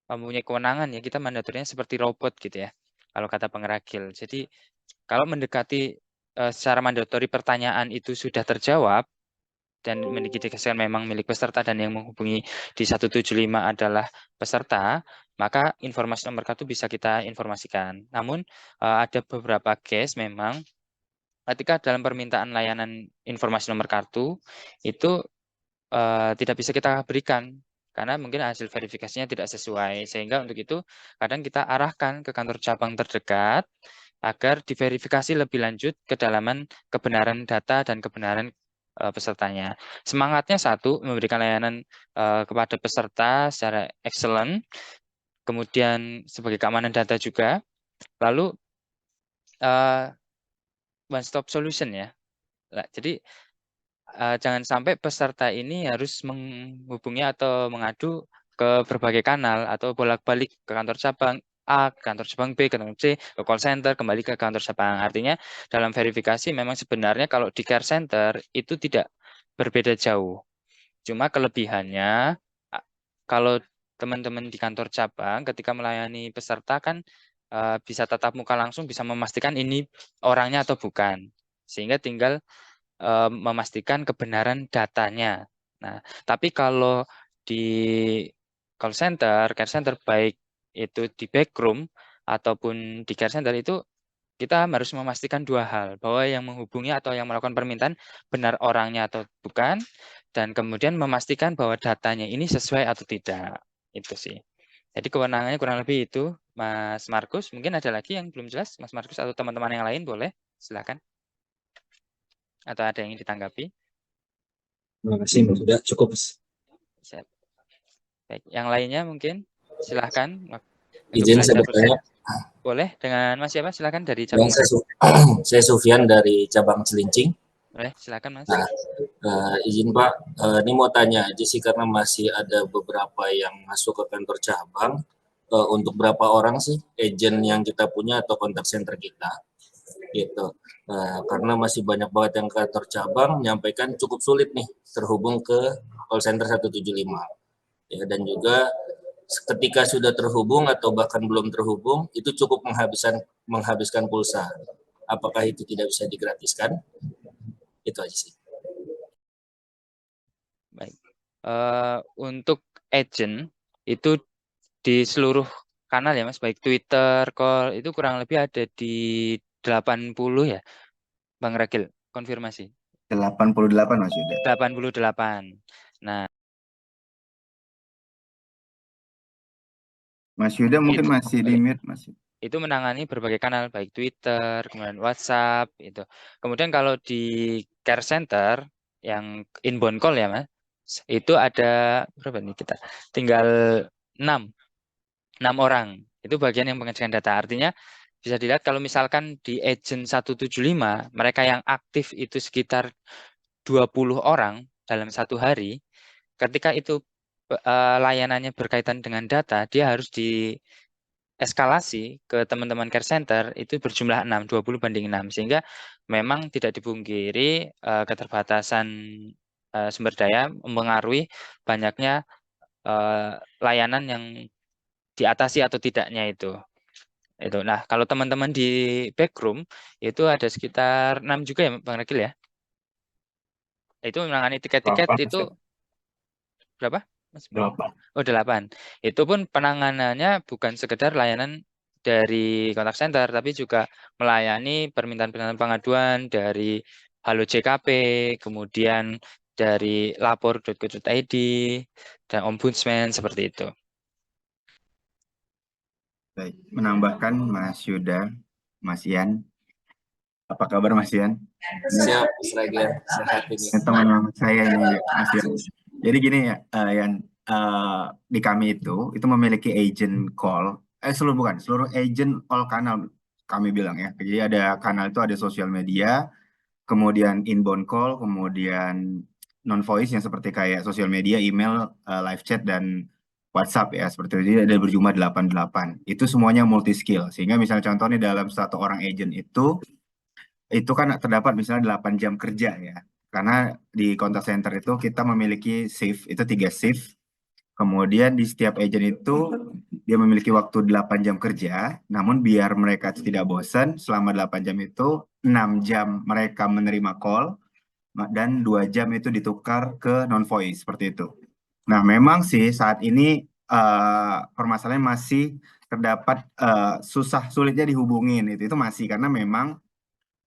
mempunyai kewenangan ya, kita mandatorinya seperti robot gitu ya, kalau kata pengeragil. Jadi, kalau mendekati secara mandatori pertanyaan itu sudah terjawab, dan mengindikasikan memang milik peserta dan yang menghubungi di 175 adalah peserta, maka informasi nomor kartu bisa kita informasikan. Namun ada beberapa case memang ketika dalam permintaan layanan informasi nomor kartu itu tidak bisa kita berikan karena mungkin hasil verifikasinya tidak sesuai. Sehingga untuk itu kadang kita arahkan ke kantor cabang terdekat agar diverifikasi lebih lanjut kedalaman kebenaran data dan kebenaran pesertanya. Semangatnya satu, memberikan layanan kepada peserta secara excellent, kemudian sebagai keamanan data juga, lalu one stop solution ya. Jadi jangan sampai peserta ini harus menghubungi atau mengadu ke berbagai kanal atau bolak-balik ke kantor cabang A, ke kantor cabang B, ke kantor C, ke call center, kembali ke kantor cabang. Artinya dalam verifikasi memang sebenarnya kalau di care center itu tidak berbeda jauh. Cuma kelebihannya kalau teman-teman di kantor cabang ketika melayani peserta kan bisa tatap muka langsung, bisa memastikan ini orangnya atau bukan. Sehingga tinggal memastikan kebenaran datanya. Nah, tapi kalau di call center, care center, baik itu di backroom ataupun di care center itu kita harus memastikan dua hal, bahwa yang menghubungi atau yang melakukan permintaan benar orangnya atau bukan, dan kemudian memastikan bahwa datanya ini sesuai atau tidak. Itu sih. Jadi kewenangannya kurang lebih itu, Mas Markus. Mungkin ada lagi yang belum jelas, Mas Markus atau teman-teman yang lain boleh, silakan. Atau ada yang ingin ditanggapi? Terima kasih, Mas. Sudah cukup. Siap. Baik, yang lainnya mungkin silahkan. Izin saya bertanya. Boleh dengan Mas siapa? Silakan dari cabang. Saya Sufyan dari cabang Cilincing. Boleh, silakan Mas. Nah, izin Pak, ini mau tanya aja sih karena masih ada beberapa yang masuk ke kantor cabang. Untuk berapa orang sih agent yang kita punya atau kontak center kita? Gitu. Karena masih banyak banget yang ke kantor cabang menyampaikan cukup sulit nih terhubung ke call center 175. Ya, dan juga ketika sudah terhubung atau bahkan belum terhubung itu cukup menghabiskan pulsa. Apakah itu tidak bisa digratiskan? Itu aja sih. Baik. Untuk agent itu di seluruh kanal ya Mas, baik Twitter, call itu kurang lebih ada di 80 ya. Bang Ragil, konfirmasi. 88 Mas Yuda. 88. Nah, Mas Yuda mungkin masih di mute Mas. Itu menangani berbagai kanal baik Twitter, kemudian WhatsApp itu. Kemudian kalau di care center yang inbound call ya Mas, itu ada berapa nih kita? Tinggal 6 orang. Itu bagian yang pengecekan data. Artinya bisa dilihat kalau misalkan di agent 175 mereka yang aktif itu sekitar 20 orang dalam satu hari, ketika itu layanannya berkaitan dengan data, dia harus eskalasi ke teman-teman care center itu berjumlah 6, 20/6, sehingga memang tidak dipungkiri keterbatasan sumber daya mempengaruhi banyaknya layanan yang diatasi atau tidaknya itu. Nah, kalau teman-teman di backroom itu ada sekitar 6 juga ya Bang Ragil ya. Itu menangani tiket-tiket 8, itu berapa? Mas? 8. Oh, 8. Itu pun penanganannya bukan sekedar layanan dari kontak center, tapi juga melayani permintaan-permintaan pengaduan dari Halo JKP, kemudian dari lapor.go.id, dan ombudsman, seperti itu. Baik, menambahkan Mas Yuda, Mas Ian. Apa kabar Mas Ian? Siap, Mas Ragil. Sehat ini. Ini teman lama saya ini Mas Ian. Jadi gini ya, Ian, di kami itu memiliki agent call, seluruh agent all kanal kami bilang ya. Jadi ada kanal itu ada sosial media, kemudian inbound call, kemudian non voice yang seperti kayak sosial media, email, live chat dan WhatsApp ya seperti itu. Jadi ada berjumlah 88. Itu semuanya multi skill. Sehingga misalnya contohnya dalam satu orang agent itu kan terdapat misalnya 8 jam kerja ya. Karena di contact center itu kita memiliki shift, itu 3 shift. Kemudian di setiap agent itu dia memiliki waktu 8 jam kerja, namun biar mereka tidak bosan, selama 8 jam itu 6 jam mereka menerima call, dan 2 jam itu ditukar ke non-voice, seperti itu. Nah, memang sih saat ini permasalahan masih terdapat sulitnya dihubungin, itu masih karena memang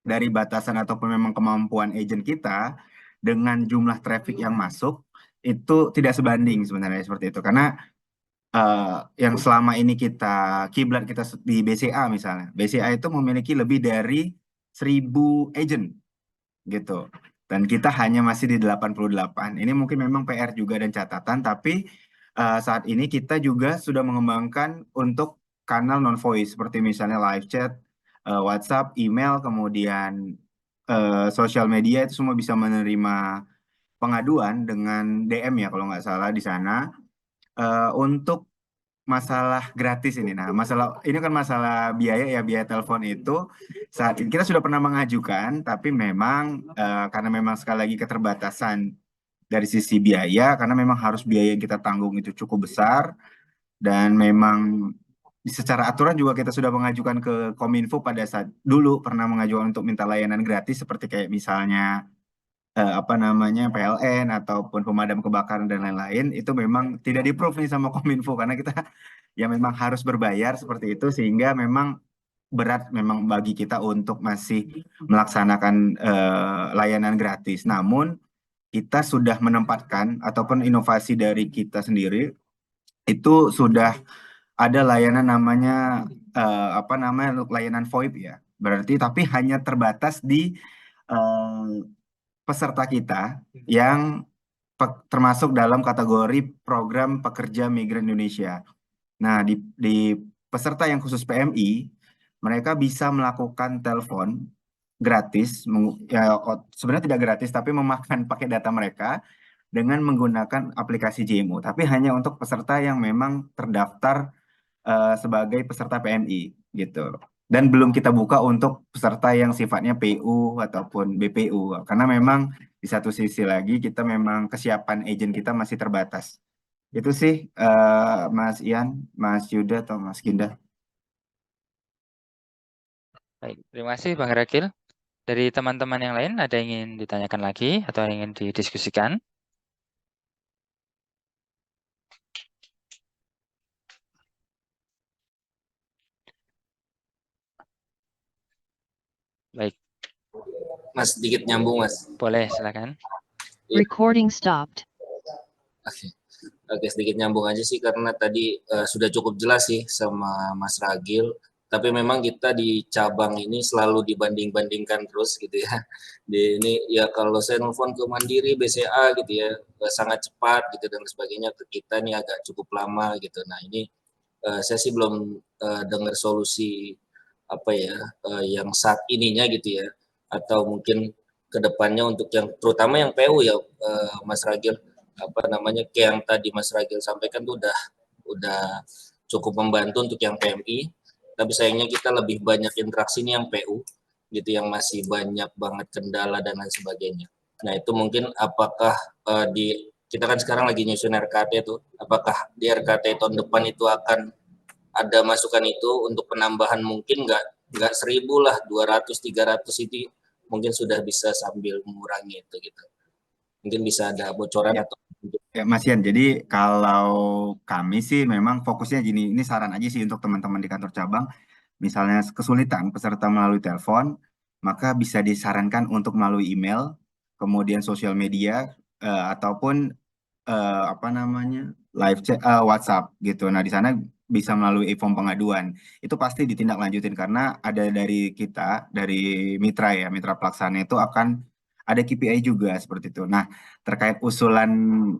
dari batasan ataupun memang kemampuan agent kita dengan jumlah traffic yang masuk, itu tidak sebanding sebenarnya seperti itu. Karena yang selama ini kiblat kita di BCA misalnya. BCA itu memiliki lebih dari 1.000 agent gitu. Dan kita hanya masih di 88. Ini mungkin memang PR juga dan catatan, tapi saat ini kita juga sudah mengembangkan untuk kanal non-voice seperti misalnya live chat, WhatsApp, email, kemudian sosial media itu semua bisa menerima pengaduan dengan DM ya kalau nggak salah di sana. Untuk masalah gratis ini. Nah, masalah ini kan masalah biaya ya, biaya telepon itu saat ini kita sudah pernah mengajukan, tapi memang karena memang sekali lagi keterbatasan dari sisi biaya, karena memang harus biaya yang kita tanggung itu cukup besar, dan memang secara aturan juga kita sudah mengajukan ke Kominfo pada saat dulu pernah mengajukan untuk minta layanan gratis seperti kayak misalnya apa namanya PLN ataupun pemadam kebakaran dan lain-lain, itu memang tidak di-approve nih sama Kominfo karena kita ya memang harus berbayar seperti itu, sehingga memang berat memang bagi kita untuk masih melaksanakan layanan gratis. Namun kita sudah menempatkan ataupun inovasi dari kita sendiri itu sudah ada layanan namanya apa namanya layanan VoIP ya. Berarti tapi hanya terbatas di peserta kita yang termasuk dalam kategori program pekerja migran Indonesia. Nah, di peserta yang khusus PMI, mereka bisa melakukan telepon gratis, ya, sebenarnya tidak gratis, tapi memakan pakai data mereka dengan menggunakan aplikasi JMO. Tapi hanya untuk peserta yang memang terdaftar sebagai peserta PMI, gitu. Dan belum kita buka untuk peserta yang sifatnya PU ataupun BPU, karena memang di satu sisi lagi kita memang kesiapan agent kita masih terbatas. Itu sih Mas Ian, Mas Yuda atau Mas Ginda. Baik, terima kasih Bang Ragil. Dari teman-teman yang lain ada yang ingin ditanyakan lagi atau yang ingin didiskusikan? Baik, Mas, sedikit nyambung, Mas. boleh silakan. Recording stopped. Oke, sedikit nyambung aja sih karena tadi sudah cukup jelas sih sama Mas Ragil. Tapi memang kita di cabang ini selalu dibanding-bandingkan terus gitu ya. Di ini ya kalau saya nelfon ke Mandiri, BCA gitu ya, sangat cepat gitu dan sebagainya. Ke kita nih agak cukup lama gitu. Nah ini saya sih belum dengar solusi apa ya yang saat ininya gitu ya. Atau mungkin kedepannya untuk yang terutama yang PU ya Mas Ragil, apa namanya kayak yang tadi Mas Ragil sampaikan tuh udah cukup membantu untuk yang PMI, tapi sayangnya kita lebih banyak interaksi nih yang PU, gitu, yang masih banyak banget kendala dan lain sebagainya. Nah itu mungkin apakah kita kan sekarang lagi nyusun RKT tuh, apakah di RKT tahun depan itu akan ada masukan itu untuk penambahan mungkin nggak 1.000 lah, 200-300 itu mungkin sudah bisa sambil mengurangi itu gitu. Mungkin bisa ada bocoran Ya. atau Ya, Mas Yan, jadi kalau kami sih memang fokusnya gini, ini saran aja sih untuk teman-teman di kantor cabang, misalnya kesulitan peserta melalui telepon, maka bisa disarankan untuk melalui email, kemudian sosial media, ataupun apa namanya live chat, WhatsApp gitu. Nah di sana bisa melalui form pengaduan. Itu pasti ditindaklanjutin karena ada dari kita, dari mitra ya, mitra pelaksana itu akan ada KPI juga seperti itu. Nah terkait usulan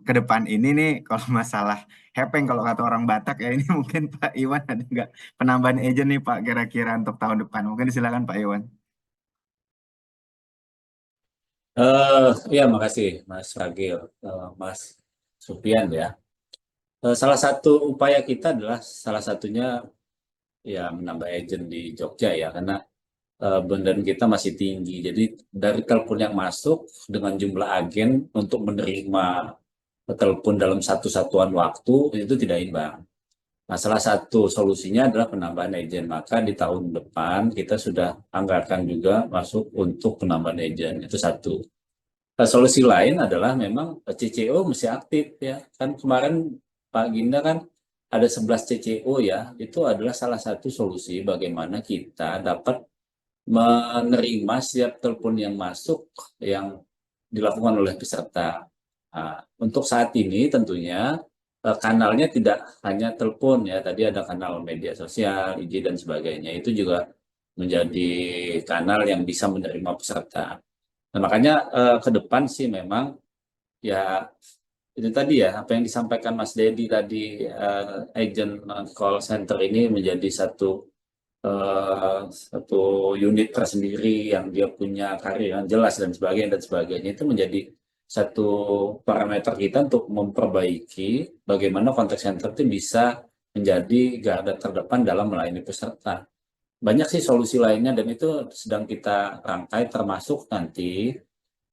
ke depan ini nih, kalau masalah hepeng kalau kata orang Batak ya ini mungkin Pak Iwan ada nggak penambahan agent nih Pak kira-kira untuk tahun depan? Mungkin silakan Pak Iwan. Ya, makasih Mas Ragil, Mas Supian ya. Salah satu upaya kita adalah salah satunya ya menambah agent di Jogja ya, karena beban kita masih tinggi. Jadi dari telepon yang masuk dengan jumlah agen untuk menerima telepon dalam satu satuan waktu itu tidak imbang. Nah, salah satu solusinya adalah penambahan agent. Maka di tahun depan kita sudah anggarkan juga masuk untuk penambahan agent. Itu satu. Nah, solusi lain adalah memang CCO mesti aktif ya. Kan kemarin Pak Ginda kan ada 11 CCO ya. Itu adalah salah satu solusi bagaimana kita dapat menerima setiap telepon yang masuk yang dilakukan oleh peserta. Nah, untuk saat ini tentunya kanalnya tidak hanya telepon ya, tadi ada kanal media sosial, IG dan sebagainya. Itu juga menjadi kanal yang bisa menerima peserta. Nah, makanya ke depan sih memang ya itu tadi ya apa yang disampaikan Mas Dedi tadi, agent call center ini menjadi satu unit tersendiri yang dia punya karir yang jelas dan sebagainya itu menjadi satu parameter kita untuk memperbaiki bagaimana contact center itu bisa menjadi garda terdepan dalam melayani peserta. Banyak sih solusi lainnya dan itu sedang kita rangkai, termasuk nanti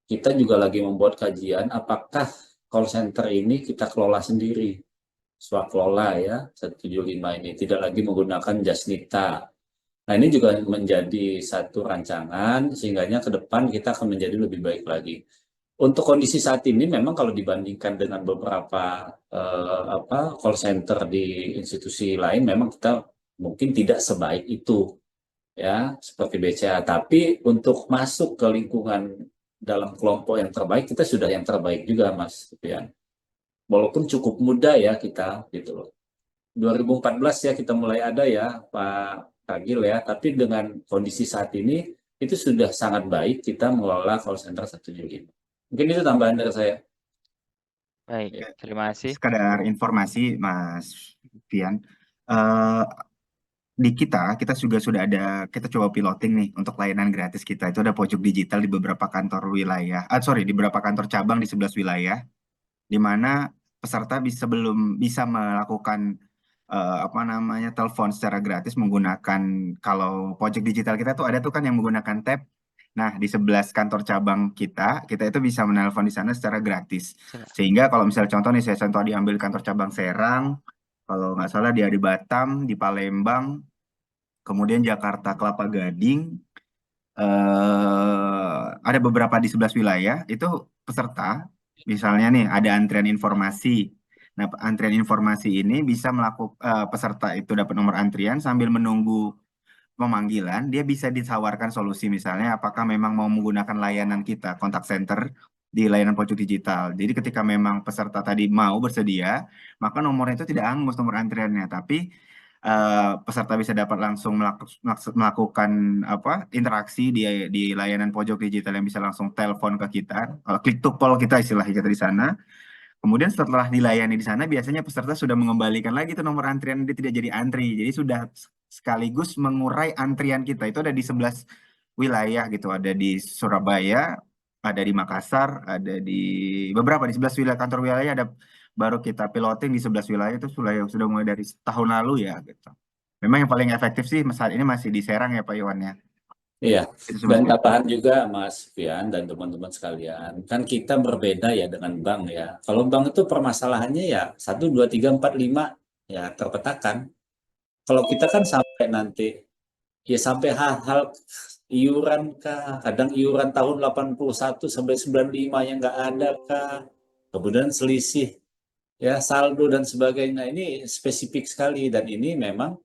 kita juga lagi membuat kajian apakah call center ini kita kelola sendiri, swakelola ya 175 ini, tidak lagi menggunakan Jasnita. Nah ini juga menjadi satu rancangan sehingganya ke depan kita akan menjadi lebih baik lagi. Untuk kondisi saat ini memang kalau dibandingkan dengan beberapa call center di institusi lain memang kita mungkin tidak sebaik itu ya seperti BCA. Tapi untuk masuk ke lingkungan dalam kelompok yang terbaik kita sudah yang terbaik juga Mas Supian. Walaupun cukup muda ya kita gitu loh. 2014 ya kita mulai ada ya Pak Ragil ya, tapi dengan kondisi saat ini itu sudah sangat baik kita mengelola call center 175. Mungkin itu tambahan dari saya. Baik, Ya. terima kasih. Sekadar informasi Mas Fian, di kita juga sudah ada, kita coba piloting nih untuk layanan gratis kita. Itu ada pojok digital di beberapa kantor wilayah, di beberapa kantor cabang di 11 wilayah, di mana peserta bisa melakukan telepon secara gratis menggunakan, kalau pojok digital kita tuh ada tuh kan yang menggunakan tab. Nah, di 11 kantor cabang kita itu bisa menelpon di sana secara gratis. Sehingga kalau misalnya contoh nih, saya contoh diambil kantor cabang Serang, kalau nggak salah dia di Batam, di Palembang, kemudian Jakarta, Kelapa Gading, ada beberapa di 11 wilayah, itu peserta, misalnya nih ada antrian informasi. Nah, antrian informasi ini bisa peserta itu dapat nomor antrian sambil menunggu pemanggilan, dia bisa ditawarkan solusi misalnya apakah memang mau menggunakan layanan kita, kontak center di layanan pojok digital. Jadi ketika memang peserta tadi mau bersedia, maka nomornya itu tidak hangus nomor antriannya, tapi peserta bisa dapat langsung melakukan interaksi di layanan pojok digital yang bisa langsung telepon ke kita, click to call kita istilahnya kita di sana. Kemudian setelah dilayani di sana, biasanya peserta sudah mengembalikan lagi tuh nomor antrian, dia tidak jadi antri. Jadi sudah sekaligus mengurai antrian kita. Itu ada di 11 wilayah gitu. Ada di Surabaya, ada di Makassar, ada di beberapa di 11 wilayah kantor wilayah ada baru kita piloting di 11 wilayah itu sudah mulai dari tahun lalu ya gitu. Memang yang paling efektif sih saat ini masih di Serang ya Pak Iwan ya. Iya, Itu dan sebetulnya. tambahan juga Mas Fian dan teman-teman sekalian, kan kita berbeda ya dengan bank ya. Kalau bank itu permasalahannya ya 1, 2, 3, 4, 5 ya terpetakan. Kalau kita kan sampai nanti ya sampai hal-hal iuran kah, kadang iuran tahun 81 sampai 95 yang nggak ada kah, kemudian selisih ya saldo dan sebagainya. Ini spesifik sekali dan ini memang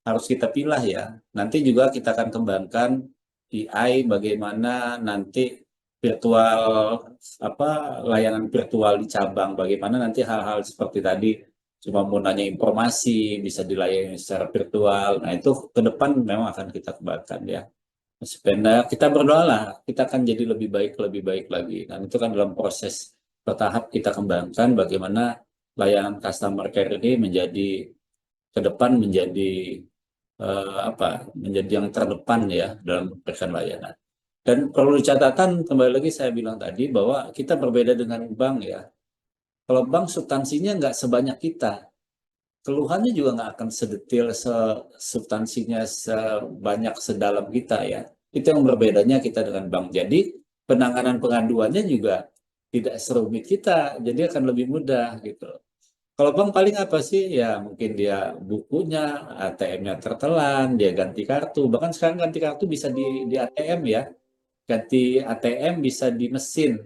harus kita pilah ya. Nanti juga kita akan kembangkan AI bagaimana nanti virtual layanan virtual di cabang, bagaimana nanti hal-hal seperti tadi cuma mau nanya informasi bisa dilayani secara virtual. Nah, itu ke depan memang akan kita kembangkan ya. Supaya kita berdoa lah, kita akan jadi lebih baik lagi. Dan itu kan dalam proses bertahap kita kembangkan bagaimana layanan customer care ini menjadi ke depan menjadi menjadi yang terdepan ya dalam memberikan layanan. Dan perlu catatan kembali lagi saya bilang tadi bahwa kita berbeda dengan bank ya. Kalau bank substansinya nggak sebanyak kita, keluhannya juga nggak akan sedetil substansinya sebanyak sedalam kita ya. Itu yang berbedanya kita dengan bank. Jadi penanganan pengaduannya juga tidak serumit kita, jadi akan lebih mudah gitu. Kalau bank paling apa sih? Ya mungkin dia bukunya, ATM-nya tertelan, dia ganti kartu. Bahkan sekarang ganti kartu bisa di ATM ya. Ganti ATM bisa di mesin.